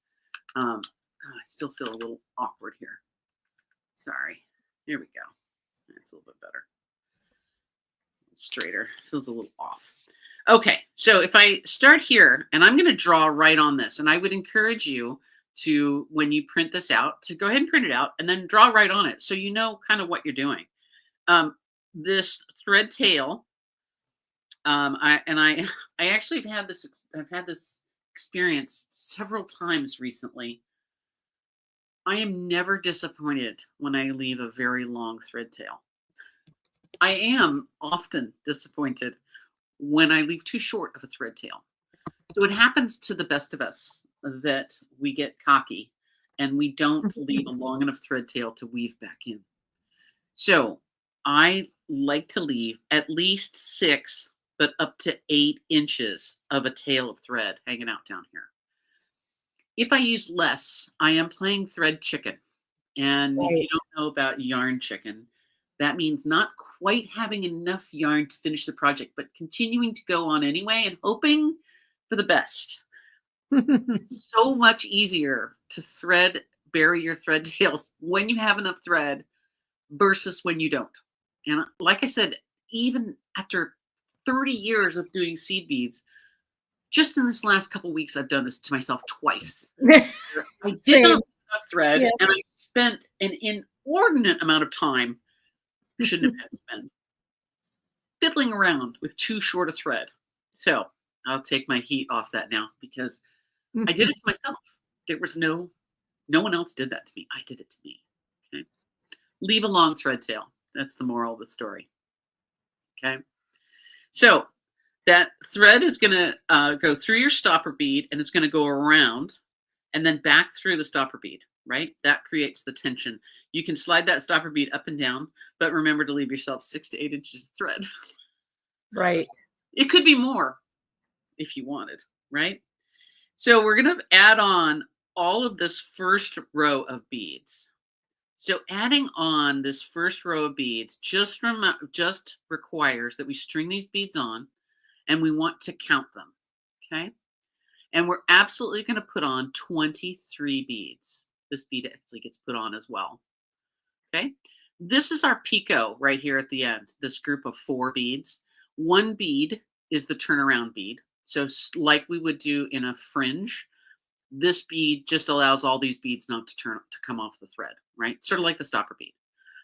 I still feel a little awkward here. Sorry. Here we go. That's a little bit better. Straighter. Feels a little off. Okay, so if I start here, and I'm going to draw right on this, and I would encourage you to, when you print this out, to go ahead and print it out and then draw right on it so you know kind of what you're doing. This thread tail, I actually I've had this experience several times recently. I am never disappointed when I leave a very long thread tail. I am often disappointed when I leave too short of a thread tail. So it happens to the best of us that we get cocky and we don't leave a long enough thread tail to weave back in. So I like to leave at least 6, but up to 8 inches of a tail of thread hanging out down here. If I use less, I am playing thread chicken. And if you Right. don't know about yarn chicken, that means not quite having enough yarn to finish the project, but continuing to go on anyway and hoping for the best. It's so much easier to bury your thread tails when you have enough thread versus when you don't. And like I said, even after 30 years of doing seed beads, just in this last couple weeks, I've done this to myself twice. I did not Same. have enough thread, Yeah. and I spent an inordinate amount of time I shouldn't have had to spend fiddling around with too short a thread. So I'll take my heat off that now because I did it to myself. There was no one else did that to me. I did it to me. Okay. Leave a long thread tail. That's the moral of the story. Okay. So that thread is going to go through your stopper bead and it's going to go around and then back through the stopper bead, right? That creates the tension. You can slide that stopper bead up and down, but remember to leave yourself 6 to 8 inches of thread. Right. It could be more if you wanted, right? So we're going to add on all of this first row of beads. So adding on this first row of beads just requires that we string these beads on and we want to count them, okay? And we're absolutely going to put on 23 beads. This bead actually gets put on as well, okay? This is our picot right here at the end, this group of 4 beads. One bead is the turnaround bead. So like we would do in a fringe, this bead just allows all these beads not to come off the thread, right? Sort of like the stopper bead.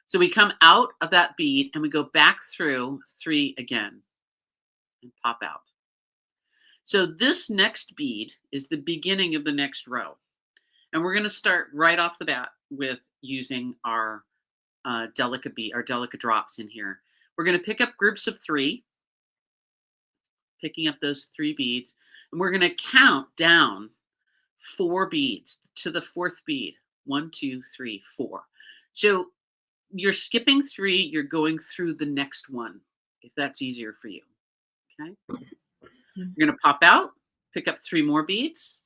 So we come out of that bead and we go back through 3 again and pop out. So this next bead is the beginning of the next row. And we're going to start right off the bat with using our delicate bead, our delicate drops in here. We're going to pick up groups of 3, picking up those 3 beads, and we're going to count down 4 beads to the 4th bead. 1, 2, 3, 4. So you're skipping 3, you're going through the next one, if that's easier for you. Okay. You're going to pop out, pick up 3 more beads,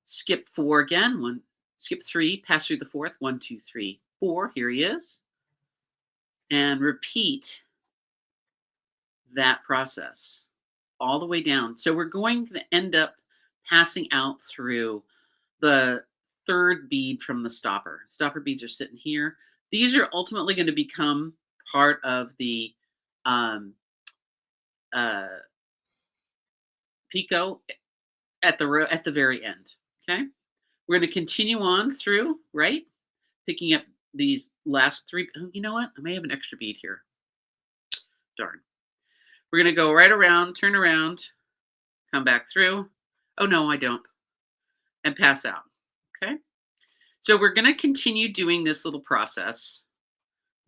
skip 4 again, skip 3, pass through the 4th, 1, 2, 3, 4. Here he is. And repeat that process all the way down. So we're going to end up passing out through the 3rd bead from the stopper. Stopper beads are sitting here. These are ultimately going to become part of the picot at the very end. Okay, we're going to continue on through, right? Picking up these last 3. Oh, you know what? I may have an extra bead here. Darn. We're going to go right around, turn around, come back through. Oh no, I don't. And pass out. Okay. So we're going to continue doing this little process.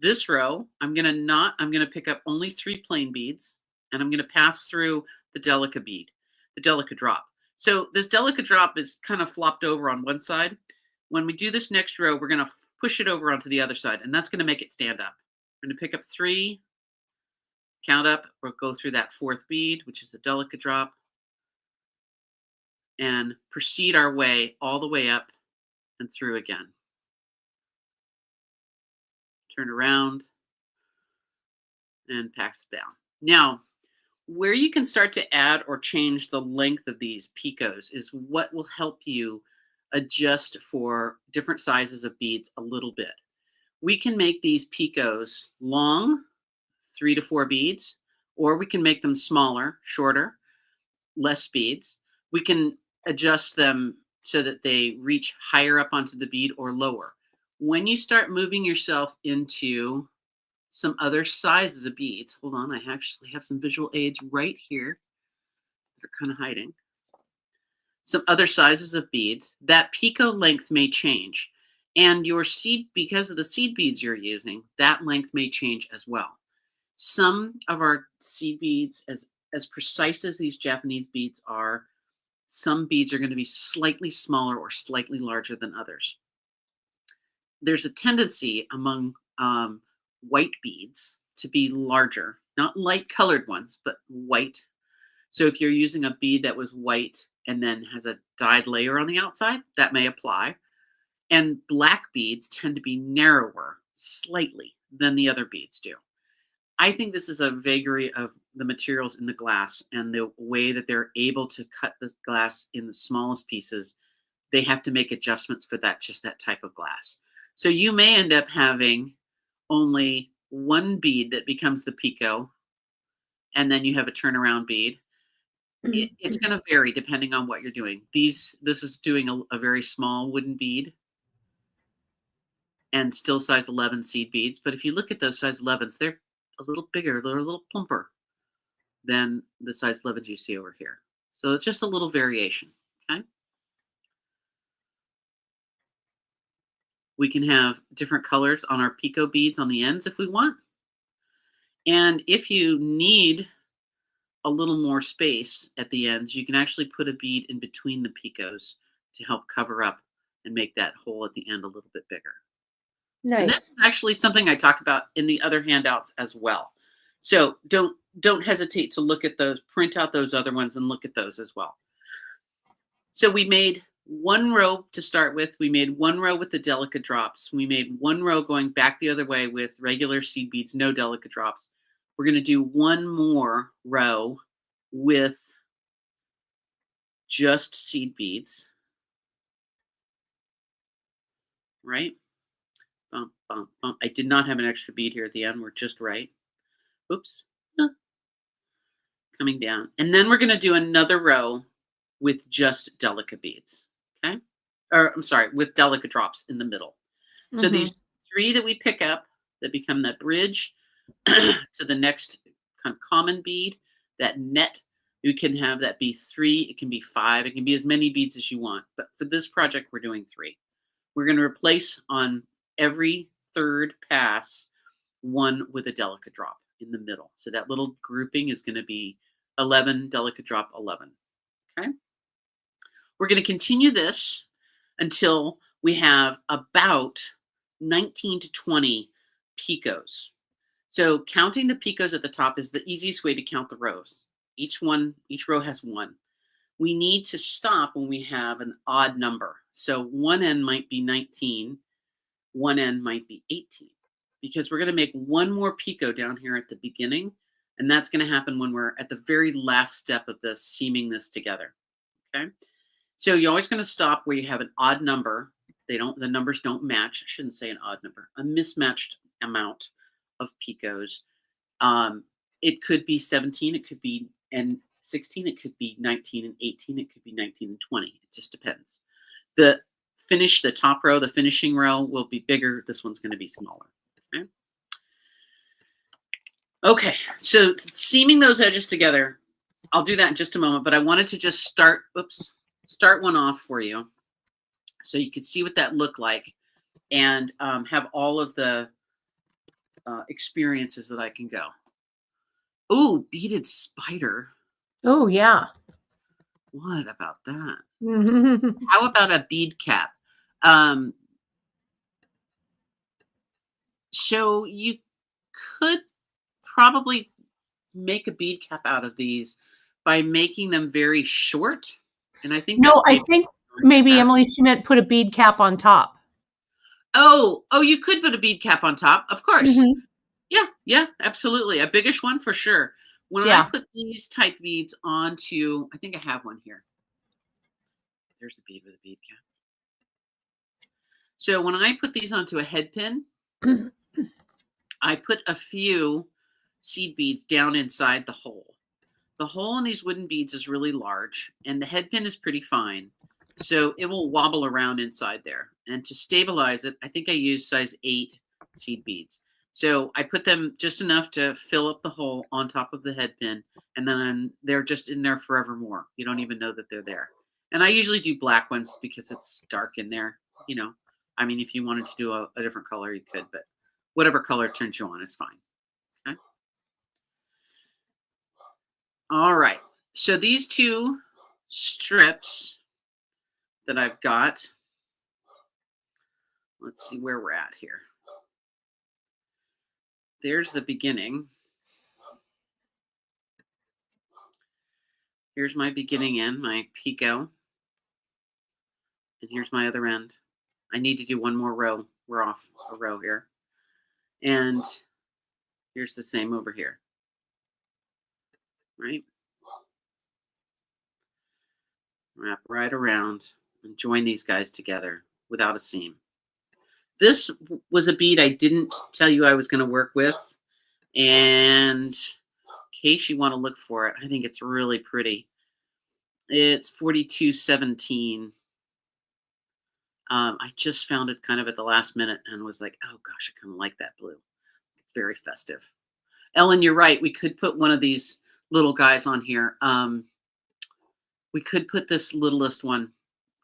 This row, I'm going to pick up only 3 plain beads and I'm going to pass through the delicate bead, the delicate drop. So this delicate drop is kind of flopped over on one side. When we do this next row, we're going to push it over onto the other side and that's going to make it stand up. We're going to pick up 3, count up, or go through that 4th bead, which is a delicate drop, and proceed our way all the way up and through again. turn around, and packs down. Now, where you can start to add or change the length of these picots is what will help you adjust for different sizes of beads a little bit. We can make these picots long, 3 to 4 beads, or we can make them smaller, shorter, less beads. We can adjust them so that they reach higher up onto the bead or lower. When you start moving yourself into some other sizes of beads, hold on, I actually have some visual aids right here that are kind of hiding. Some other sizes of beads, that picot length may change. And your seed, because of the seed beads you're using, that length may change as well. Some of our seed beads, as precise as these Japanese beads are, some beads are going to be slightly smaller or slightly larger than others. There's a tendency among white beads to be larger, not light colored ones, but white. So if you're using a bead that was white and then has a dyed layer on the outside, that may apply. And black beads tend to be narrower slightly than the other beads do. I think this is a vagary of the materials in the glass and the way that they're able to cut the glass in the smallest pieces. They have to make adjustments for that, just that type of glass. So you may end up having only one bead that becomes the picot, and then you have a turnaround bead. It's going to vary depending on what you're doing. This is doing a very small wooden bead and still size 11 seed beads. But if you look at those size 11s, they're a little bigger, they're a little plumper than the size 11s you see over here. So it's just a little variation, okay? We can have different colors on our picot beads on the ends if we want. And if you need a little more space at the ends, you can actually put a bead in between the picots to help cover up and make that hole at the end a little bit bigger. And this is Nice. actually something I talk about in the other handouts as well. So don't hesitate to look at those, print out those other ones and look at those as well. So we made one row to start with. We made one row with the delicate drops. We made one row going back the other way with regular seed beads, no delicate drops. We're going to do one more row with just seed beads, right? Bump, bump, bump. I did not have an extra bead here at the end. We're just right. Oops. Coming down. And then we're going to do another row with just delicate beads, okay? Or I'm sorry, with delicate drops in the middle. So these 3 that we pick up that become that bridge to the next kind of common bead, that net, you can have that be 3, it can be 5, it can be as many beads as you want. But for this project, we're doing 3. We're going to replace on every third pass one with a delicate drop in the middle. So that little grouping is going to be 11, delicate drop 11. Okay. We're going to continue this until we have about 19 to 20 picots. So counting the picots at the top is the easiest way to count the rows. Each row has 1. We need to stop when we have an odd number. So one end might be 19, one end might be 18, because we're going to make one more picot down here at the beginning, and that's going to happen when we're at the very last step of this, seaming this together. Okay, so you're always going to stop where you have an odd number. The numbers don't match. I shouldn't say an odd number, a mismatched amount of picots. It could be 17, it could be 16, it could be 19 and 18, it could be 19 and 20. It just depends. The top row, the finishing row will be bigger. This one's going to be smaller. Okay. Okay, so seaming those edges together, I'll do that in just a moment, but I wanted to just start one off for you so you could see what that looked like and have all of the experiences that I can go. Ooh, beaded spider. Oh, yeah. What about that? How about a bead cap? So you could probably make a bead cap out of these by making them very short. And I think No, I think maybe that. Emily, she meant put a bead cap on top. Oh, you could put a bead cap on top, of course. Hmm. Yeah, absolutely. A biggish one for sure. When I Yeah. put these type beads onto, I think I have one here. There's a bead with a bead cap. So when I put these onto a head pin, I put a few seed beads down inside the hole. The hole in these wooden beads is really large, and the head pin is pretty fine. So it will wobble around inside there. And to stabilize it, I think I use size 8 seed beads. So I put them just enough to fill up the hole on top of the head pin, and then they're just in there forevermore. You don't even know that they're there. And I usually do black ones because it's dark in there. You know, I mean, if you wanted to do a different color, you could, but whatever color turns you on is fine. Okay. All right. So these two strips that I've got, let's see where we're at here. There's the beginning. Here's my beginning end, my picot. And here's my other end. I need to do one more row. We're off a row here. And here's the same over here. Right? Wrap right around and join these guys together without a seam. This was a bead I didn't tell you I was going to work with. And in case you want to look for it, I think it's really pretty. It's 4217. I just found it kind of at the last minute and was like, oh gosh, I kind of like that blue. It's very festive. Ellen, you're right. We could put one of these little guys on here. We could put this littlest one.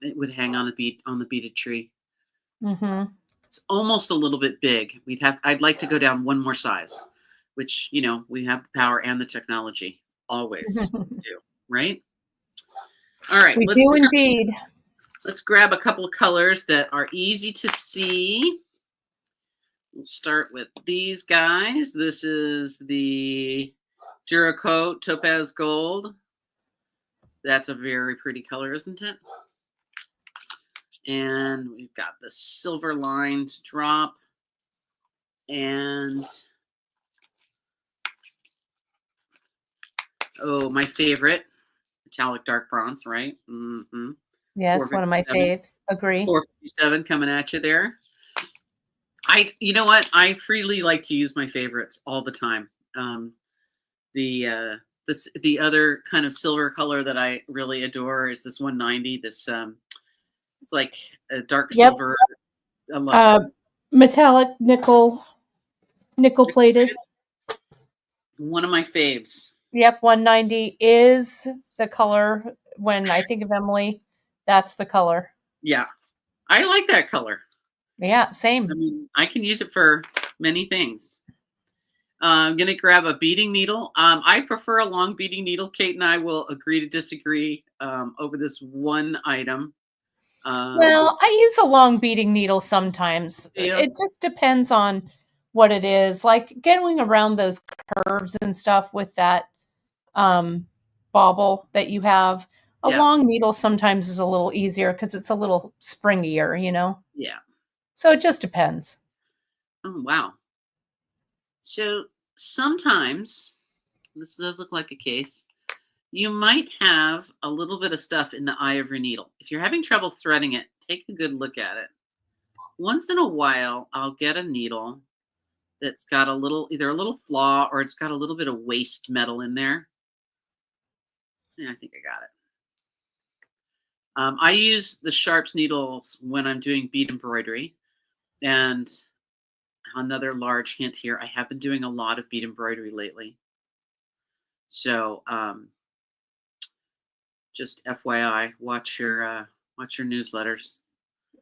It would hang on the beaded tree. Hmm. It's almost a little bit big. I'd like to go down one more size, which, we have the power and the technology. Always do, right? All right, We do indeed. let's grab a couple of colors that are easy to see. We'll start with these guys. This is the Duracoat Topaz Gold. That's a very pretty color, isn't it? And we've got the silver lined drop. And my favorite, metallic dark bronze, right? Mm-hmm. Yes, one of my faves. Agree. 457 coming at you there. You know what? I freely like to use my favorites all the time. The other kind of silver color that I really adore is this 190. This it's like a dark Yep. silver. I love it. Metallic nickel plated. One of my faves. Yep, 190 is the color. When I think of Emily, that's the color. Yeah, I like that color. Yeah, same. I mean, I can use it for many things. I'm going to grab a beading needle. I prefer a long beading needle. Kate and I will agree to disagree over this one item. Well, I use a long beading needle sometimes. Yeah. It just depends on what it is. Like going around those curves and stuff with that bobble that you have. A long needle sometimes is a little easier because it's a little springier, Yeah. So it just depends. Oh, wow. So sometimes, this does look like a case, you might have a little bit of stuff in the eye of your needle. If you're having trouble threading it, take a good look at it. Once in a while, I'll get a needle that's got either a little flaw or it's got a little bit of waste metal in there. Yeah, I think I got it. I use the sharps needles when I'm doing bead embroidery. And another large hint here, I have been doing a lot of bead embroidery lately. So just FYI, watch your newsletters.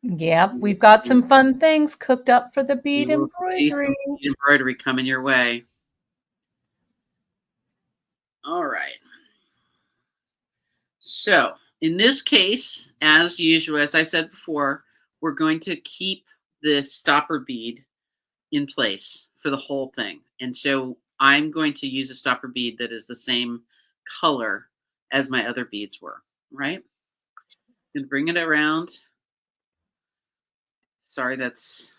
Yep, we've got some fun things cooked up for the bead You will see some embroidery. bead embroidery coming your way. All right. So in this case, as usual, as I said before, we're going to keep this stopper bead in place for the whole thing. And so I'm going to use a stopper bead that is the same color as my other beads were, right? I'm going to bring it around. Sorry, that's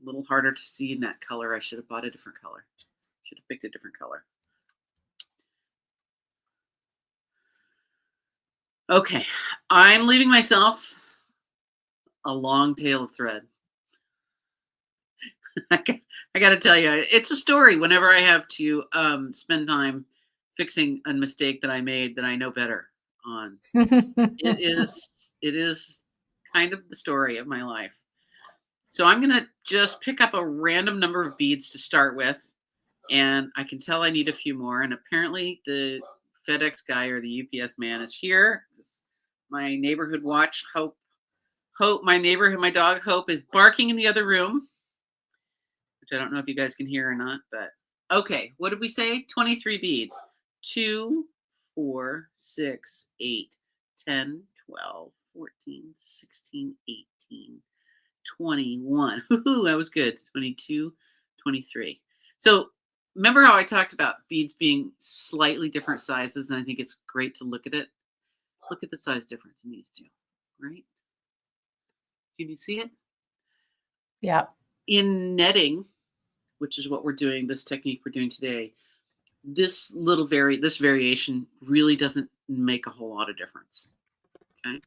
little harder to see in that color. I should have bought a different color. Should have picked a different color. Okay, I'm leaving myself a long tail of thread. I got to tell you, it's a story whenever I have to spend time fixing a mistake that I made that I know better on. It is kind of the story of my life. So I'm going to just pick up a random number of beads to start with. And I can tell I need a few more. And apparently the FedEx guy or the UPS man is here. My neighborhood watch, Hope, my dog Hope is barking in the other room, which I don't know if you guys can hear or not, but okay. What did we say? 23 beads. 2, 4, 6, 8, 10, 12, 14, 16, 18, 21. That was good. 22, 23. So remember how I talked about beads being slightly different sizes, and I think it's great to look at it. Look at the size difference in these two, right? Can you see it? Yeah. In netting, which is what we're doing, this technique we're doing today, this variation really doesn't make a whole lot of difference. Okay.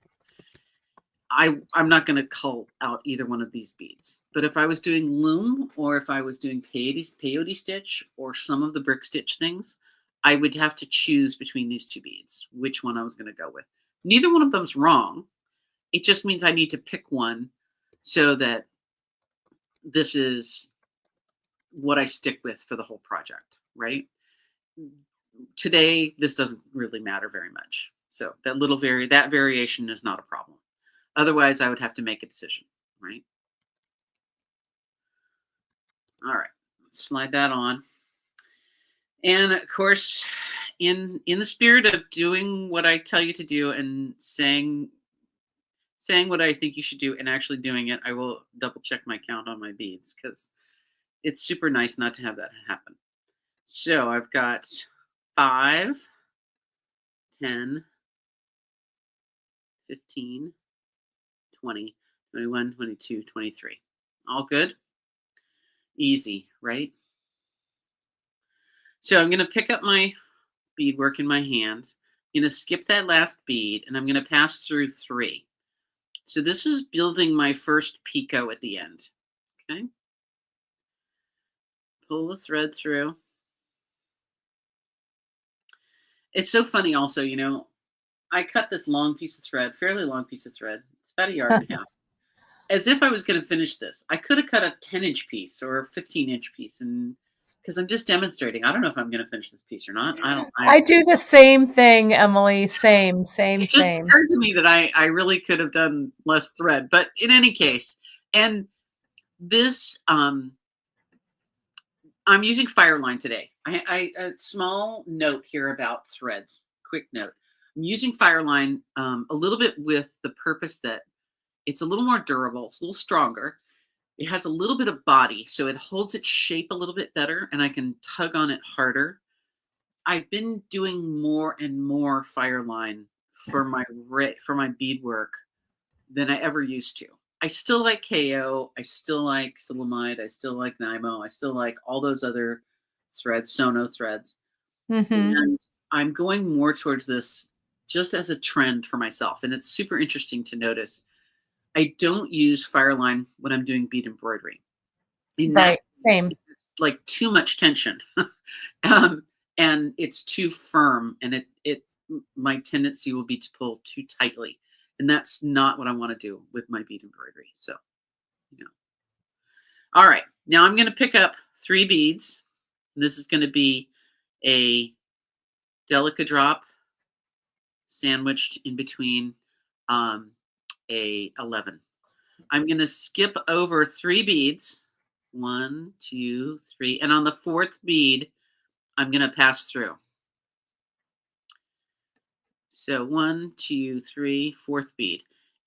I'm not going to cull out either one of these beads, but if I was doing loom or if I was doing peyote stitch or some of the brick stitch things, I would have to choose between these two beads, which one I was going to go with. Neither one of them's wrong. It just means I need to pick one so that this is what I stick with for the whole project, right? Today, this doesn't really matter very much. So that variation is not a problem. Otherwise, I would have to make a decision, right? All right, let's slide that on. And of course, in the spirit of doing what I tell you to do and saying what I think you should do and actually doing it, I will double check my count on my beads because it's super nice not to have that happen. So I've got 5, 10, 15, 20, 21, 22, 23. All good? Easy, right? So I'm going to pick up my beadwork in my hand. I'm going to skip that last bead and I'm going to pass through 3. So this is building my first picot at the end. Okay. Pull the thread through. It's so funny also, I cut this long piece of thread, fairly long piece of thread. It's about 1.5 yards. As if I was going to finish this. I could have cut a 10-inch piece or a 15-inch piece, and because I'm just demonstrating. I don't know if I'm going to finish this piece or not. I do the same thing, Emily. Same. It just occurred to me that I really could have done less thread, but in any case, and this I'm using Fireline today. A small note here about threads. Quick note. I'm using Fireline a little bit with the purpose that it's a little more durable. It's a little stronger. It has a little bit of body, so it holds its shape a little bit better, and I can tug on it harder. I've been doing more and more Fireline for my beadwork than I ever used to. I still like KO. I still like Silamide. I still like Nymo. I still like all those other threads, Sono threads. Mm-hmm. And I'm going more towards this just as a trend for myself. And it's super interesting to notice. I don't use Fireline when I'm doing bead embroidery. Right. Same. It's like too much tension. And it's too firm. And my tendency will be to pull too tightly. And that's not what I want to do with my bead embroidery. So, All right. Now I'm going to pick up 3 beads. And this is going to be a Delica drop sandwiched in between a 11. I'm going to skip over 3 beads. 1, 2, 3. And on the 4th bead, I'm going to pass through. So 1, 2, 3, 4th bead.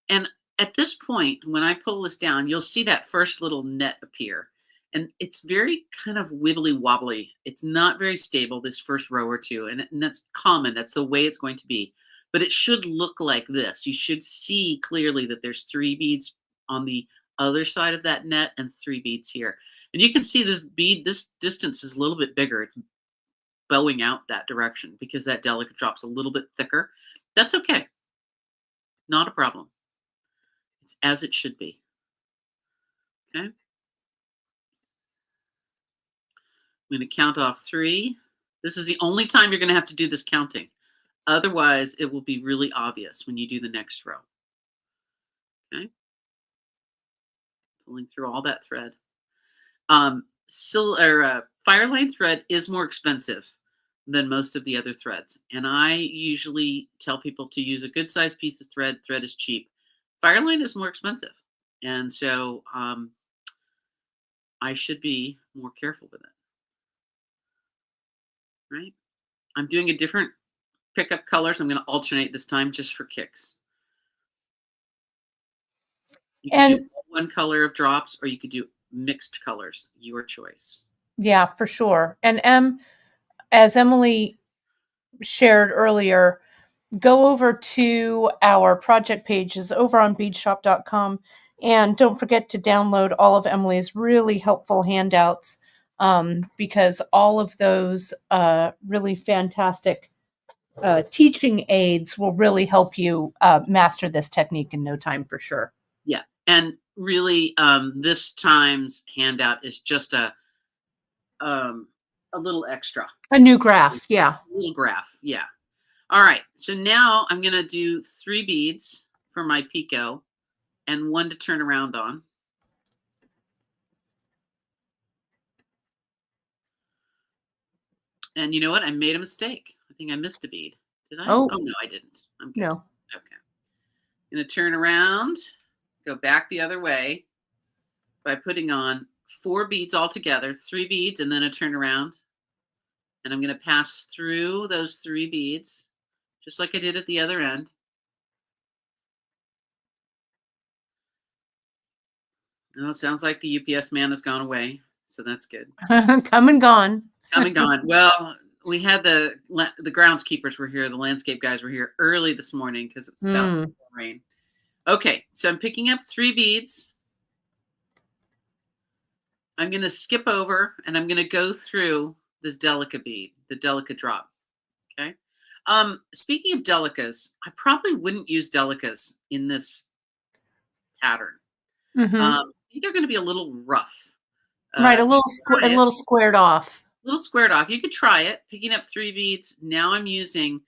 And at this point, when I pull this down, you'll see that first little net appear. And it's very kind of wibbly wobbly. It's not very stable, this first row or 2. And that's common. That's the way it's going to be. But it should look like this. You should see clearly that there's 3 beads on the other side of that net, and 3 beads here. And you can see this distance is a little bit bigger. It's bowing out that direction because that delicate drop's a little bit thicker. That's okay. Not a problem. It's as it should be. Okay. I'm going to count off 3. This is the only time you're going to have to do this counting. Otherwise, it will be really obvious when you do the next row. Okay. Pulling through all that thread. Fireline thread is more expensive than most of the other threads. And I usually tell people to use a good sized piece of thread. Thread is cheap. Fireline is more expensive. And so I should be more careful with it. Right? I'm doing a different pickup colors. I'm going to alternate this time just for kicks. You can do one color of drops, or you could do mixed colors. Your choice. Yeah, for sure. And as Emily shared earlier, go over to our project pages over on beadshop.com, and don't forget to download all of Emily's really helpful handouts, because all of those really fantastic teaching aids will really help you master this technique in no time for sure. Yeah. And really, this time's handout is just a little extra. A new graph, yeah. A little graph, yeah. All right, so now I'm going to do 3 beads for my picot and 1 to turn around on. And you know what? I made a mistake. I think I missed a bead. Did I? Oh, no, I didn't. I'm good. No. Okay. I'm going to turn around, go back the other way by putting on 4 beads all together, 3 beads, and then a turnaround. And I'm going to pass through those 3 beads, just like I did at the other end. Oh, it sounds like the UPS man has gone away, so that's good. Come and gone. Come and gone. Well, we had the groundskeepers were here, the landscape guys were here early this morning because it's about to rain. Okay, so I'm picking up 3 beads. I'm going to skip over and I'm going to go through this delica bead, the delica drop. Okay. Speaking of delicas, I probably wouldn't use delicas in this pattern. I think they're going to be a little rough. Right, a little squared off. A little squared off. You could try it, picking up 3 beads. Now I'm using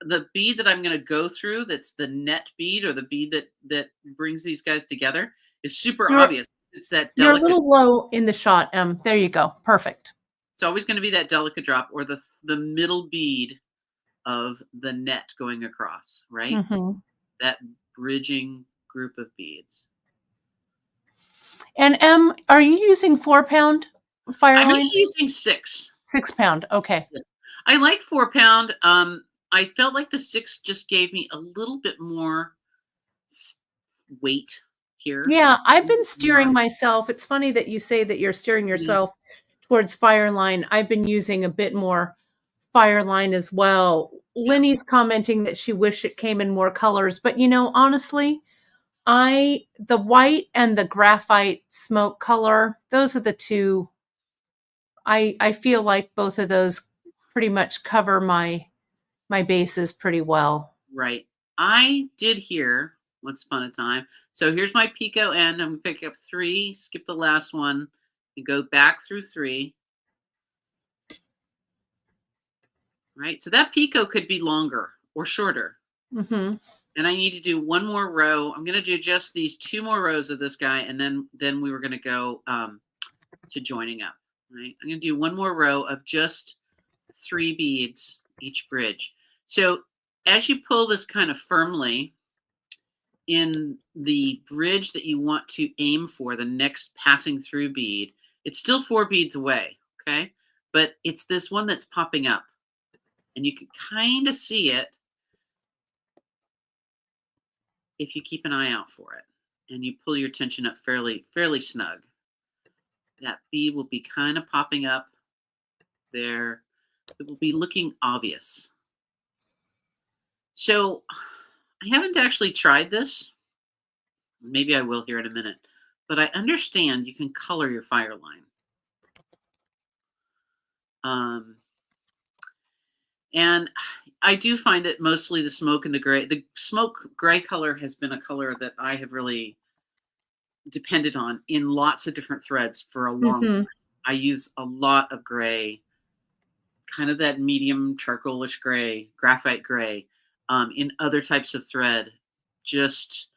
the bead that I'm going to go through. That's the net bead, or the bead that brings these guys together. Is super obvious. It's that You're a little low in the shot. There you go. Perfect. It's always going to be that delica drop, or the middle bead of the net going across, right? That bridging group of beads. And are you using 4-pound Fireline? I'm actually using 6. 6-pound. Okay. I like 4-pound. I felt like the 6 just gave me a little bit more weight here. Yeah, I've been steering myself. It's funny that you say that you're steering yourself towards Fireline. I've been using a bit more Fireline as well. Lenny's commenting that she wished it came in more colors, but honestly, the white and the graphite smoke color, those are the two. I feel like both of those pretty much cover my bases pretty well. Right. I did hear once upon a time. So here's my picot end. I'm going to pick up 3, skip the last one, and go back through 3. Right. So that picot could be longer or shorter. And I need to do 1 more row. I'm going to do just these 2 more rows of this guy, and then we were going to go to joining up. Right. I'm going to do 1 more row of just 3 beads each bridge. So as you pull this kind of firmly in the bridge that you want to aim for, the next passing through bead, it's still 4 beads away. Okay. But it's this one that's popping up, and you can kind of see it if you keep an eye out for it and you pull your tension up fairly snug. That bead will be kind of popping up there. It will be looking obvious. So I haven't actually tried this. Maybe I will here in a minute. but I understand you can color your fire line. And I do find it mostly the smoke and the gray. The smoke gray color has been a color that I have really depended on in lots of different threads for a long time. I use a lot of gray, kind of that medium charcoalish gray, graphite gray, in other types of thread, just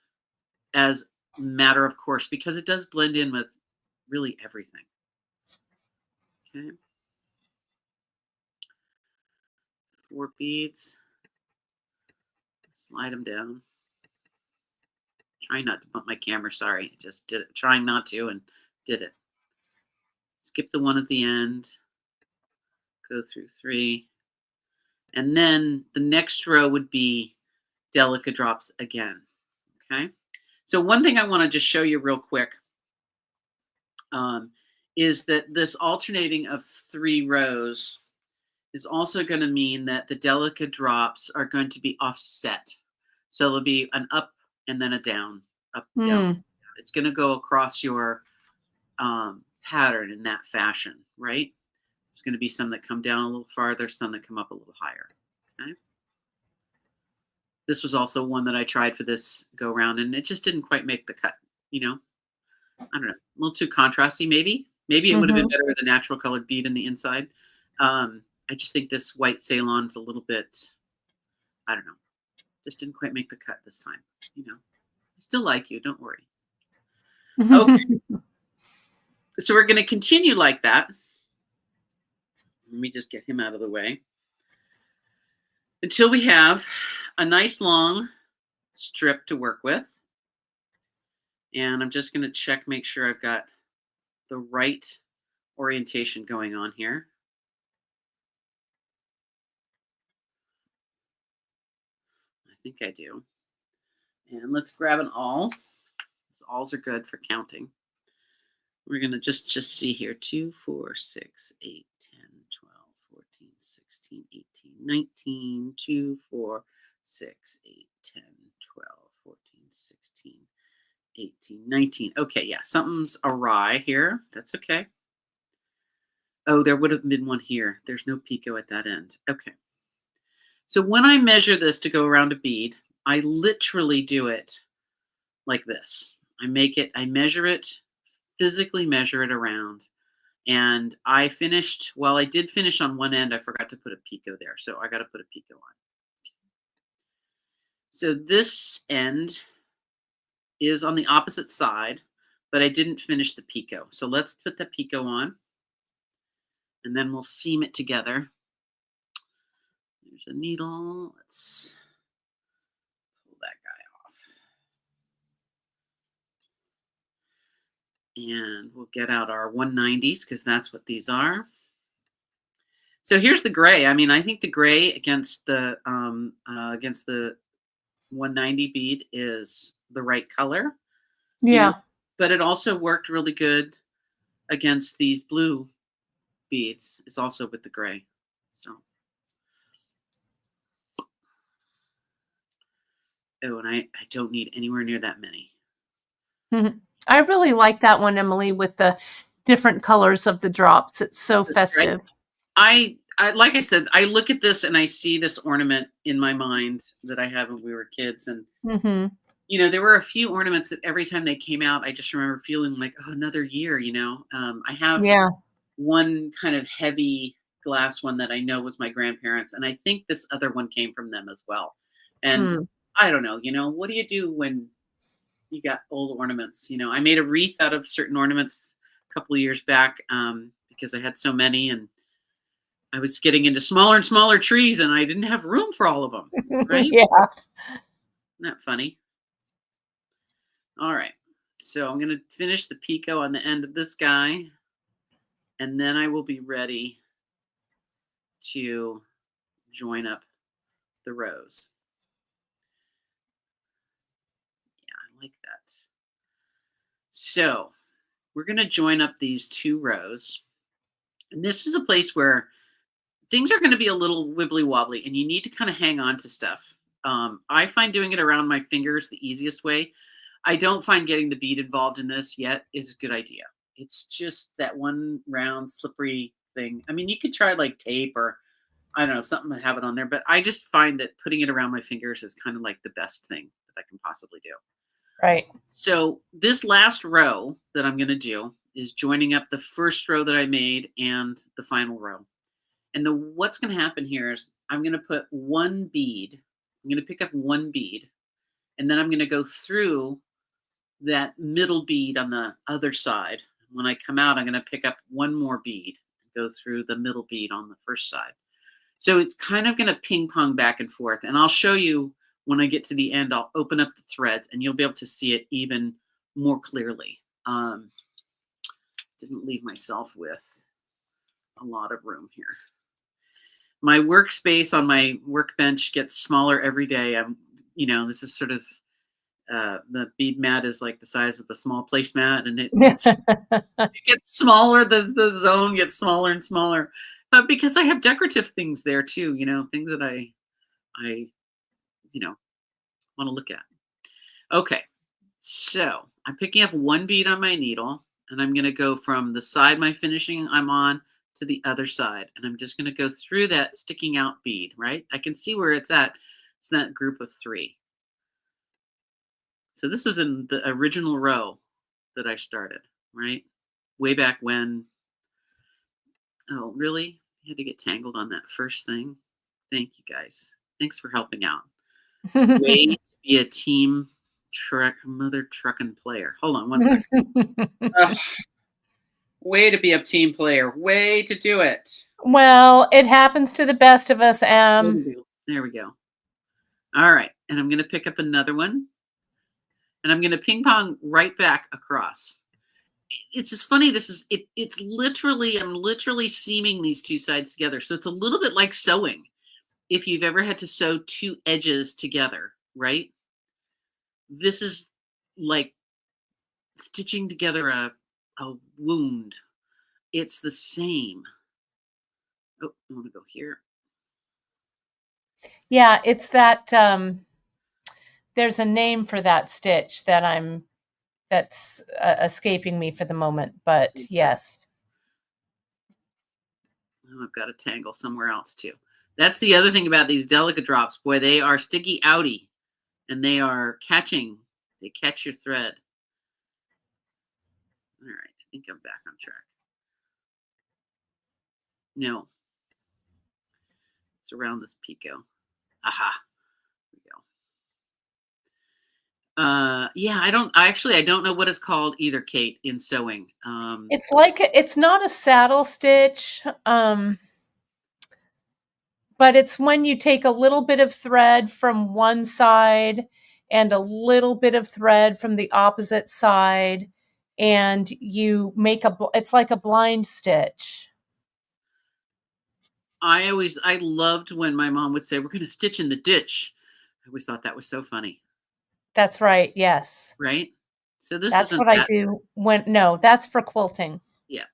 as matter of course, because it does blend in with really everything. Okay. 4 beads. Slide them down. Trying not to bump my camera, sorry. Just did it. Trying not to and did it. Skip the one at the end. Go through 3. And then the next row would be delicate drops again. Okay. So one thing I want to just show you real quick is that this alternating of 3 rows is also going to mean that the delicate drops are going to be offset. So there'll be an up and then a down, up, down. It's going to go across your pattern in that fashion, right? There's going to be some that come down a little farther, some that come up a little higher. Okay. This was also one that I tried for this go round, and it just didn't quite make the cut. You know, I don't know, a little too contrasty, maybe. Maybe it would have been better with a natural colored bead in the inside. I just think this white Ceylon's a little bit, I don't know, just didn't quite make the cut this time. You know, I still like you, don't worry. Okay. So we're going to continue like that. Let me just get him out of the way. Until we have a nice long strip to work with. And I'm just going to check, make sure I've got the right orientation going on here. I think I do. And let's grab an awl. These awls are good for counting. We're going to just see here. 2, 4, 6, 8, 10, 12, 14, 16, 18, 19, 2, 4, 6, 8, 10, 12, 14, 16, 18, 19. Okay, yeah, something's awry here. That's okay. Oh, there would have been one here. There's no picot at that end. Okay. So when I measure this to go around a bead, I literally do it like this. I measure it, physically measure it around. And I finished, well, I did finish on one end. I forgot to put a picot there. So I got to put a picot on. So this end is on the opposite side, but I didn't finish the picot. So let's put the picot on, and then we'll seam it together. There's a needle. Let's pull that guy off. And we'll get out our 190s because that's what these are. So here's the gray. I mean, I think the gray against the 190 bead is the right color. Yeah. You know, but it also worked really good against these blue beads. It's also with the gray. So. Oh, and I don't need anywhere near that many. I really like that one, Emily, with the different colors of the drops. It's so festive. Right. I like I said, I look at this and I see this ornament in my mind that I had when we were kids. And, you know, there were a few ornaments that every time they came out, I just remember feeling like, oh, another year, you know. I have one kind of heavy glass one that I know was my grandparents. And I think this other one came from them as well. And I don't know, you know, what do you do when you got old ornaments? You know, I made a wreath out of certain ornaments a couple of years back because I had so many, and I was getting into smaller and smaller trees, and I didn't have room for all of them, right? Yeah. Isn't that funny? All right. So I'm going to finish the picot on the end of this guy, and then I will be ready to join up the rows. Yeah, I like that. So we're going to join up these 2 rows. And this is a place where things are going to be a little wibbly wobbly, and you need to kind of hang on to stuff. I find doing it around my fingers the easiest way. I don't find getting the bead involved in this yet is a good idea. It's just that one round slippery thing. I mean, you could try like tape or I don't know, something to have it on there, but I just find that putting it around my fingers is kind of like the best thing that I can possibly do. Right. So this last row that I'm going to do is joining up the first row that I made and the final row. And what's going to happen here is I'm going to put one bead. I'm going to pick up one bead, and then I'm going to go through that middle bead on the other side. When I come out, I'm going to pick up one more bead and go through the middle bead on the first side. So it's kind of going to ping pong back and forth. And I'll show you when I get to the end, I'll open up the threads and you'll be able to see it even more clearly. Didn't leave myself with a lot of room here. My workspace on my workbench gets smaller every day. This is sort of, the bead mat is like the size of a small placemat, and it gets smaller. The zone gets smaller and smaller, but because I have decorative things there too, things that I want to look at. Okay, so I'm picking up one bead on my needle, and I'm going to go from the side my finishing I'm on to the other side, and I'm just going to go through that sticking out bead. Right, I can see where it's at. It's that group of 3. So this was in the original row that I started, right? Way back when. Oh, really? I had to get tangled on that first thing. Thank you guys. Thanks for helping out. Way to be a team mother trucking player. Hold on one second. Way to be a team player. Way to do it. Well, it happens to the best of us, There we go. All right. And I'm going to pick up another one. And I'm going to ping pong right back across. It's just funny. It's literally, I'm literally seaming these two sides together. So it's a little bit like sewing. If you've ever had to sew two edges together, right? This is like stitching together a wound. It's the same. Oh, I want to go here. Yeah, it's that there's a name for that stitch that's escaping me for the moment, but yes. Oh, I've got a tangle somewhere else too. That's the other thing about these Delica drops. Boy, they are sticky outy, and they are catching. They catch your thread. All right, I think I'm back on track. No, it's around this picot. Aha. Yeah, I don't know what it's called either, Kate, in sewing. It's not a saddle stitch, but it's when you take a little bit of thread from one side and a little bit of thread from the opposite side, and you make it's like a blind stitch. I loved when my mom would say, "We're going to stitch in the ditch." I always thought that was so funny. That's right. Yes. Right. So this That's isn't what that. I do no, that's for quilting. Yeah.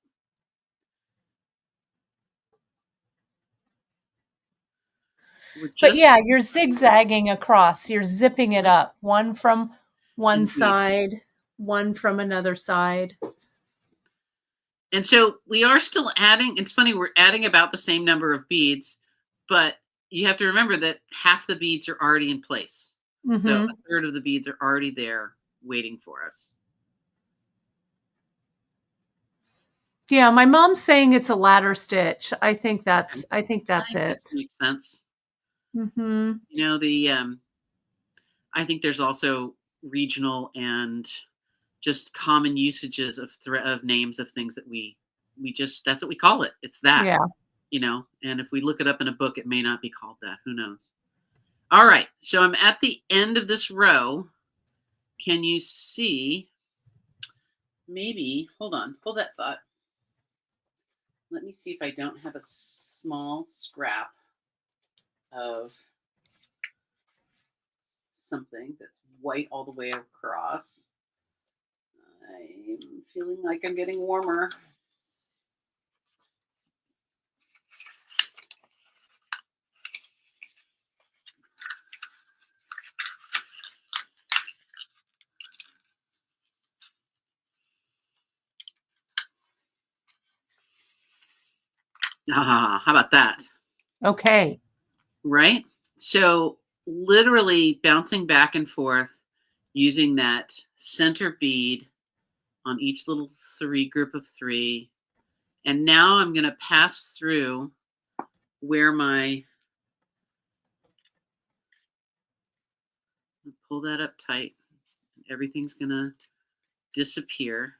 But yeah, you're zigzagging across. You're zipping it up, one from one side, one from another side. And so we are still adding. It's funny, we're adding about the same number of beads, but you have to remember that half the beads are already in place. Mm-hmm. So a third of the beads are already there waiting for us. Yeah, my mom's saying it's a ladder stitch. I think that fits. That makes sense. Mm-hmm. I think there's also regional and just common usages of names of things that we just, that's what we call it. It's that. Yeah. And if we look it up in a book, it may not be called that. Who knows? All right. So I'm at the end of this row. Can you see? Maybe, hold that thought. Let me see if I don't have a small scrap of something that's white all the way across. I'm feeling like I'm getting warmer. Ah, how about that? Okay. Right? So literally bouncing back and forth using that center bead on each little group of three. And now I'm going to pass through where pull that up tight. Everything's going to disappear.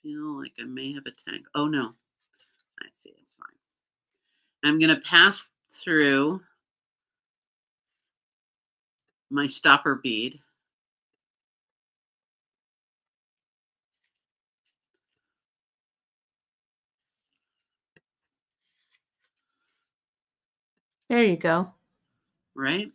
Feel like I may have a tank. Oh no, I see, it's fine. I'm going to pass through my stopper bead. There you go. Right?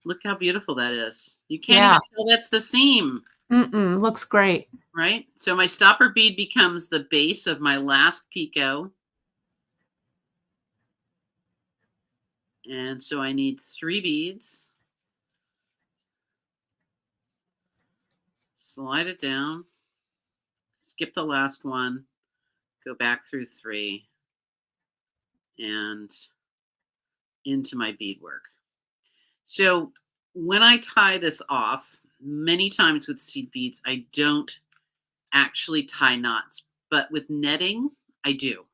Look how beautiful that is. You can't Yeah. even tell that's the seam. Looks great. Right? So my stopper bead becomes the base of my last picot. And so I need 3 beads. Slide it down. Skip the last one. Go back through 3. And into my beadwork. So when I tie this off, many times with seed beads, I don't actually tie knots, but with netting, I do.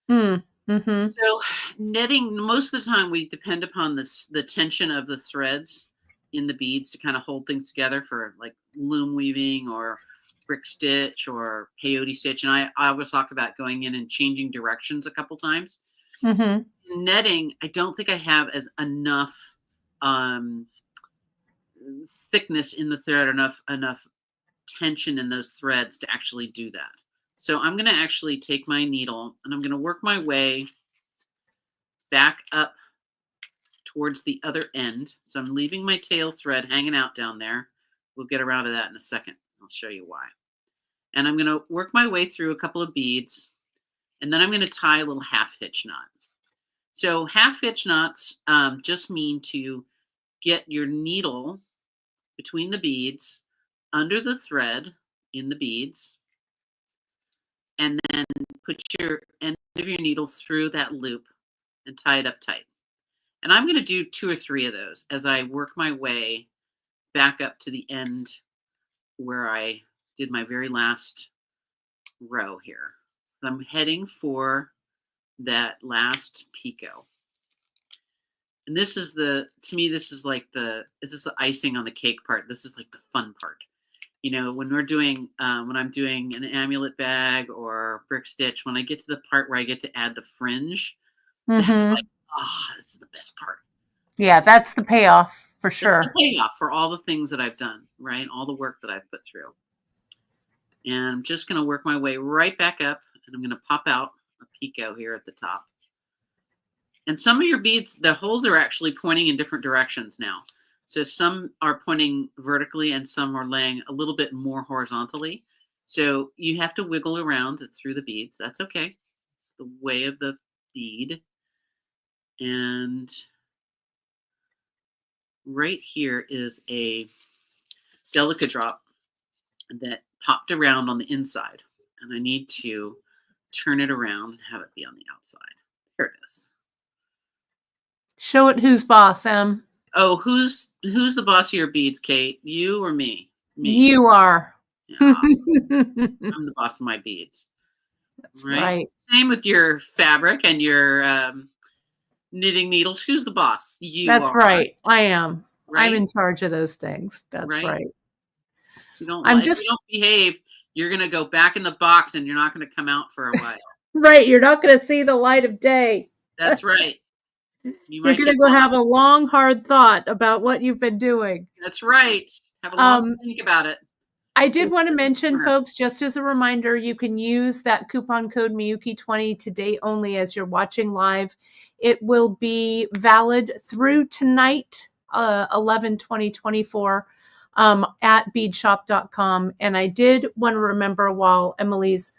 Mm-hmm. So netting, most of the time we depend upon the tension of the threads in the beads to kind of hold things together for like loom weaving or brick stitch or peyote stitch. And I always talk about going in and changing directions a couple times. Mm-hmm. Netting, I don't think I have as enough um, thickness in the thread, enough tension in those threads to actually do that. So I'm going to actually take my needle and I'm going to work my way back up towards the other end. So I'm leaving my tail thread hanging out down there. We'll get around to that in a second. I'll show you why. And I'm going to work my way through a couple of beads, and then I'm going to tie a little half hitch knot. So half hitch knots just mean to get your needle between the beads, under the thread in the beads, and then put your end of your needle through that loop and tie it up tight. And I'm going to do 2 or 3 of those as I work my way back up to the end where I did my very last row here. I'm heading for that last picot. And this is to me, this is the icing on the cake part. This is like the fun part. You know, when I'm doing an amulet bag or brick stitch, when I get to the part where I get to add the fringe, that's Mm-hmm. like, that's the best part. Yeah, that's the payoff for That's the sure. payoff for all the things that I've done, right? All the work that I've put through. And I'm just going to work my way right back up, and I'm going to pop out a picot here at the top. And some of your beads, the holes are actually pointing in different directions now. So some are pointing vertically and some are laying a little bit more horizontally. So you have to wiggle around through the beads. That's okay. It's the way of the bead. And right here is a delicate drop that popped around on the inside. And I need to turn it around and have it be on the outside. There it is. Show it who's boss, Em. Oh, who's the boss of your beads, Kate? You or me? Me. You are. Yeah, I'm the boss of my beads. That's Right? right. Same with your fabric and your knitting needles. Who's the boss? You That's are, right. I am. I'm right? in charge of those things. That's Right? right. If you don't behave, you're gonna go back in the box and you're not gonna come out for a while. Right. You're not going to see the light of day. That's right. You You're might going get to go have a lost. long, hard thought about what you've been doing. That's right. Have a long Um, think about it. I did Go want to sit in the mention, corner. folks, just as a reminder, you can use that coupon code Miyuki20 today only as you're watching live. It will be valid through tonight, 11/20/24, at beadshop.com. And I did want to remember while Emily's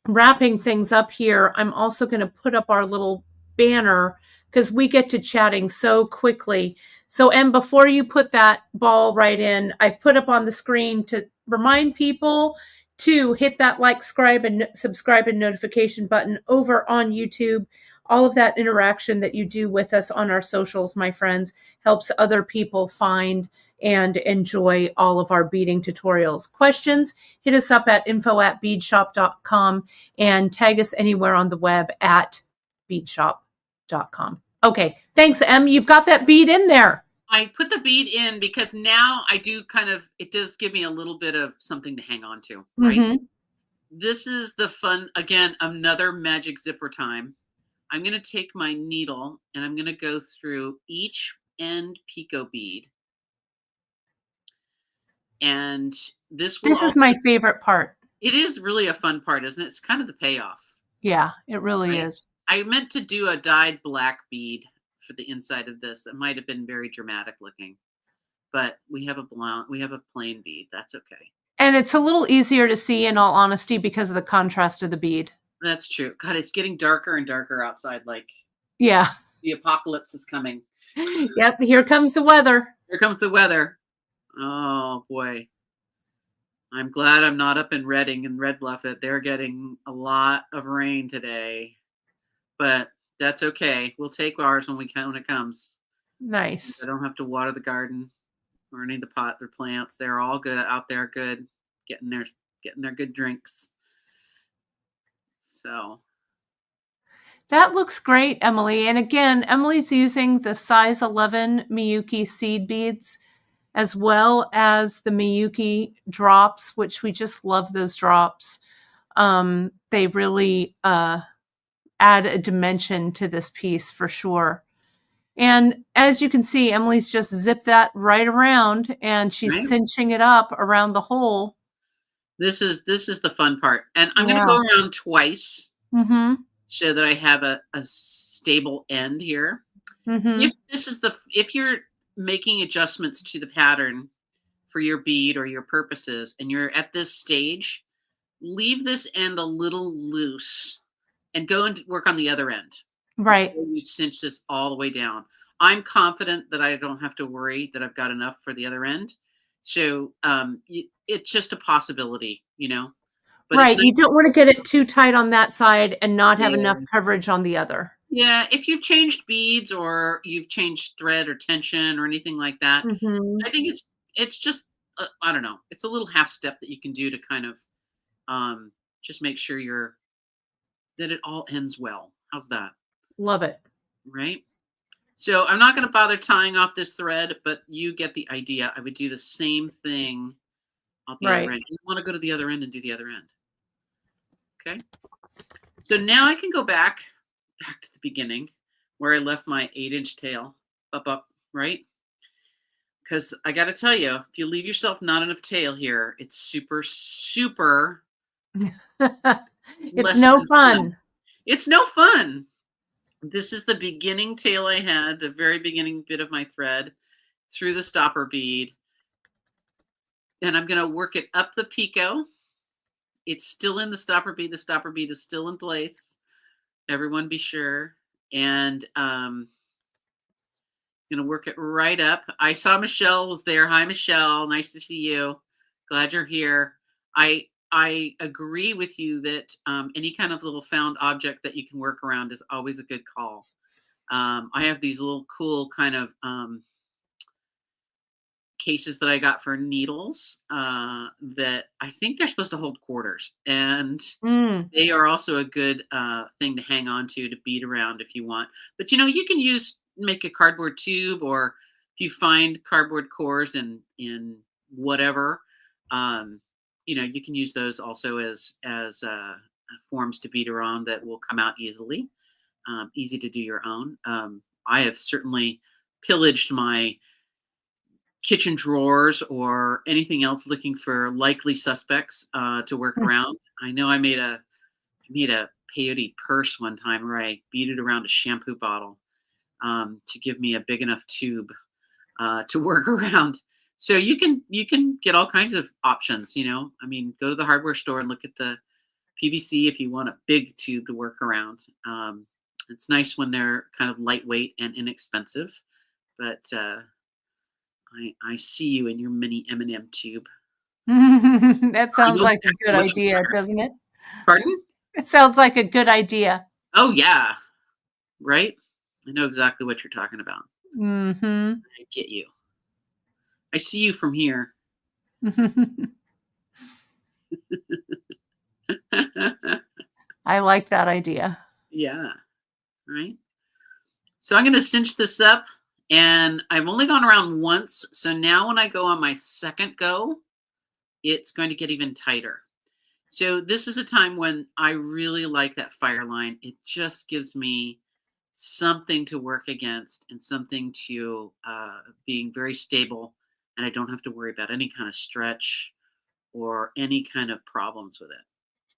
wrapping things up here, I'm also going to put up our little banner because we get to chatting so quickly. So, Em, before you put that ball right in, I've put up on the screen to remind people to hit that like, subscribe and notification button over on YouTube. All of that interaction that you do with us on our socials, my friends, helps other people find and enjoy all of our beading tutorials. Questions, hit us up at info@beadshop.com and tag us anywhere on the web at beadshop.com. Okay, thanks, Em. You've got that bead in there. I put the bead in because now I do it does give me a little bit of something to hang on to, right? Mm-hmm. This is the fun, again, another magic zipper time. I'm going to take my needle and I'm going to go through each end picot bead. And this will This is my favorite part. it is really a fun part, isn't it? It's kind of the payoff. Yeah, it really is. I meant to do a dyed black bead for the inside of this. That might have been very dramatic looking, but we have a plain bead. That's okay. And it's a little easier to see, in all honesty, because of the contrast of the bead. That's true. God, it's getting darker and darker outside. Like, yeah, the apocalypse is coming. Yep, here comes the weather. Here comes the weather. Oh boy. I'm glad I'm not up in Redding and Red Bluff. They're getting a lot of rain today, but that's okay. We'll take ours when it comes. Nice. I don't have to water the garden or any of the plants. They're all good out there, good, getting their good drinks. So that looks great, Emily. And again, Emily's using the size 11 Miyuki seed beads, as well as the Miyuki drops, which we just love those drops. They really add a dimension to this piece for sure. And as you can see, Emily's just zipped that right around and she's cinching it up around the hole. This is the fun part. And I'm going to go around twice so that I have a stable end here. If you're making adjustments to the pattern for your bead or your purposes and you're at this stage, leave this end a little loose and go and work on the other end. Right. You cinch this all the way down. I'm confident that I don't have to worry that I've got enough for the other end. So it's just a possibility, But right. You don't want to get it too tight on that side and not have enough coverage on the other. Yeah. If you've changed beads or you've changed thread or tension or anything like that, I think it's just, I don't know. It's a little half step that you can do to kind of just make sure that it all ends well. How's that? Love it. Right. So I'm not going to bother tying off this thread, but you get the idea. I would do the same thing on the other end. You want to go to the other end and do the other end. Okay. So now I can go back to the beginning where I left my 8-inch tail up, right? Because I got to tell you, if you leave yourself not enough tail here, it's super, super. It's no fun. It's no fun. This is the beginning tail I had, the very beginning bit of my thread through the stopper bead. And I'm going to work it up the picot. It's still in the stopper bead. The stopper bead is still in place. Everyone be sure. And I'm going to work it right up. I saw Michelle was there. Hi, Michelle. Nice to see you. Glad you're here. I agree with you that any kind of little found object that you can work around is always a good call. I have these little cool kind of cases that I got for needles that I think they're supposed to hold quarters. And they are also a good thing to hang on to bead around if you want. But, you can make a cardboard tube, or if you find cardboard cores in whatever, you can use those also as forms to bead around that will come out easily. Easy to do your own. I have certainly pillaged my kitchen drawers or anything else looking for likely suspects to work around. I know I made a peyote purse one time where I beaded around a shampoo bottle to give me a big enough tube to work around. So you can get all kinds of options, go to the hardware store and look at the PVC if you want a big tube to work around. It's nice when they're kind of lightweight and inexpensive, but I see you in your mini M&M tube. That I sounds know like a exactly good what you're idea, talking about. doesn't it? Pardon? It sounds like a good idea. Oh, yeah. Right? I know exactly what you're talking about. Mhm. I get you. I see you from here. I like that idea. Yeah, right? So I'm gonna cinch this up, and I've only gone around once, so now when I go on my second go, it's going to get even tighter. So this is a time when I really like that fire line. It just gives me something to work against and something to being very stable, and I don't have to worry about any kind of stretch or any kind of problems with it.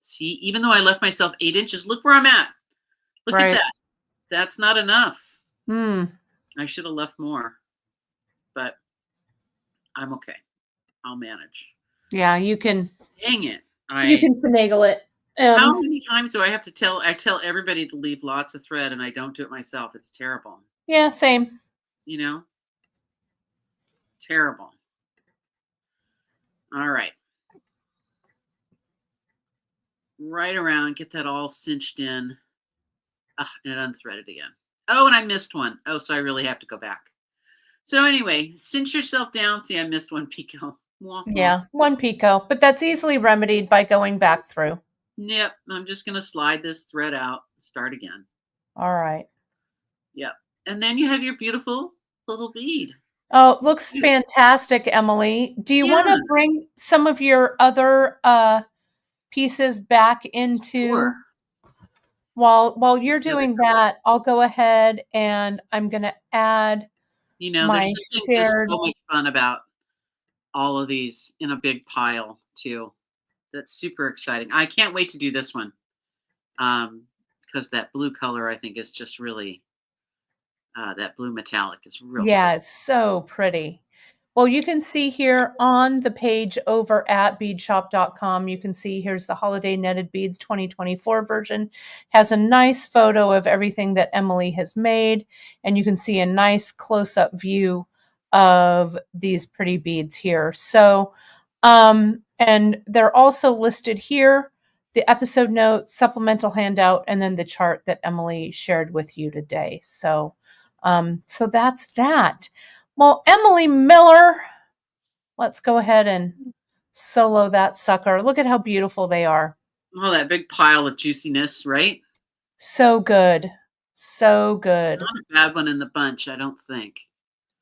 See, even though I left myself 8 inches, look where I'm at. Look at Right. that. That's not enough. Mm. I should have left more, but I'm okay. I'll manage. Yeah, Dang it. you I can finagle it. How many times do I have to I tell everybody to leave lots of thread and I don't do it myself. It's terrible. Yeah, same. You know? Terrible. All right. Right around, get that all cinched in. Ah, and it unthreaded again. Oh, and I missed one. Oh, so I really have to go back. So anyway, cinch yourself down. See, I missed one picot. Wah, wah. Yeah, one picot, but that's easily remedied by going back through. Yep, I'm just going to slide this thread out, start again. All right. Yep. And then you have your beautiful little bead. Oh, it looks fantastic, Emily. Do you want Yeah, to bring some of your other pieces back into sure. while you're The other doing color. that, I'll go ahead and I'm going to add There's my something just shared. so much fun about all of these in a big pile too. That's super exciting. I can't wait to do this one. Because that blue color I think is just really that blue metallic is real Yeah, pretty. it's so pretty. Well, you can see here on the page over at beadshop.com, you can see here's the Holiday Netted Beads 2024 version. Has a nice photo of everything that Emily has made, and you can see a nice close-up view of these pretty beads here. So, and they're also listed here, the episode notes, supplemental handout, and then the chart that Emily shared with you today. So that's that. Well, Emily Miller, let's go ahead and solo that sucker. Look at how beautiful they are. Oh, that big pile of juiciness, right? So good. So good. Not a bad one in the bunch, I don't think.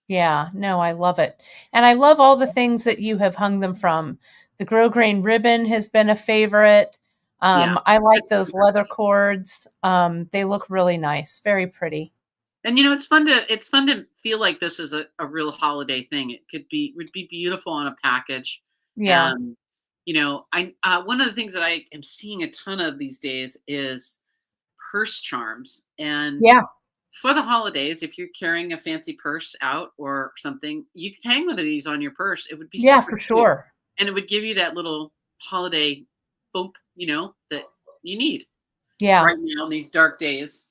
Yeah, no, I love it. And I love all the things that you have hung them from. The grosgrain ribbon has been a favorite. Yeah, I like that's those super. leather cords. They look really nice. Very pretty. And it's fun to feel like this is a real holiday thing. Would be beautiful on a package. Yeah. Um, I one of the things that I am seeing a ton of these days is purse charms. And Yeah. for the holidays, if you're carrying a fancy purse out or something, you can hang one of these on your purse. It would be Yeah, super for cute. sure. And it would give you that little holiday bump, that you need Yeah. right now in these dark days.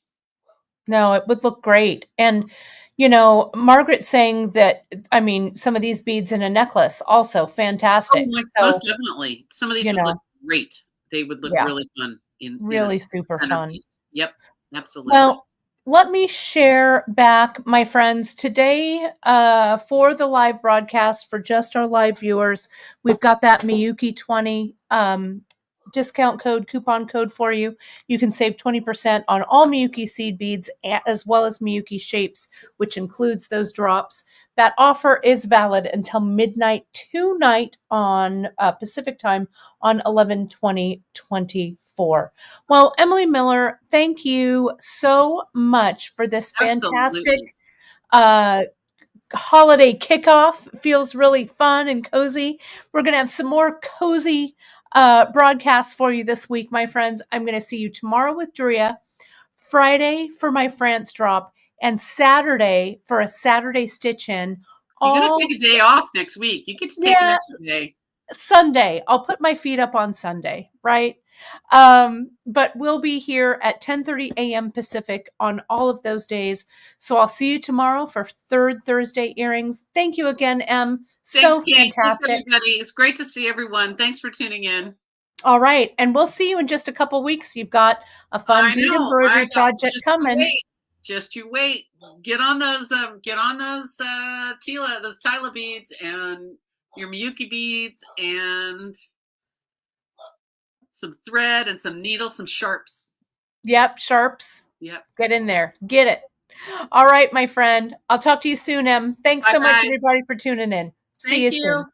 No, it would look great. And, Margaret saying that, I mean, some of these beads in a necklace, also Oh, fantastic. most So, definitely. Some of these you would look know, great. They would look yeah, really fun in a really super fun. centerpiece. Yep, absolutely. Well, let me share back, my friends. Today, for the live broadcast, for just our live viewers, we've got that Miyuki 20 discount code, coupon code for you. You can save 20% on all Miyuki seed beads as well as Miyuki shapes, which includes those drops. That offer is valid until midnight tonight on Pacific time on 11/20/24. Well, Emily Miller, thank you so much for this fantastic Absolutely. uh, holiday kickoff. Feels really fun and cozy. We're going to have some more cozy broadcasts for you this week, my friends. I'm going to see you tomorrow with Drea, Friday for my France drop, and Saturday for a Saturday stitch in. You're gonna All take a day off next week. You get to take an yeah, extra day. Sunday. I'll put my feet up on Sunday, right? But we'll be here at 10:30 a.m. Pacific on all of those days. So I'll see you tomorrow for Third Thursday earrings. Thank you again, Em. Thanks, So Kate. Thanks, fantastic. everybody. It's great to see everyone. Thanks for tuning in. All right. And we'll see you in just a couple weeks. You've got a fun I bead know. I embroidery know. project Just you coming. wait. Just you wait. Get on those. Tila, those Tila beads, and your Miyuki beads, and some thread and some needles, some sharps. Yep. Sharps. Yep. Get in there. Get it. All right, my friend. I'll talk to you soon, Em. Thanks Bye, so much, guys. everybody, for tuning in. See Thank you you. soon.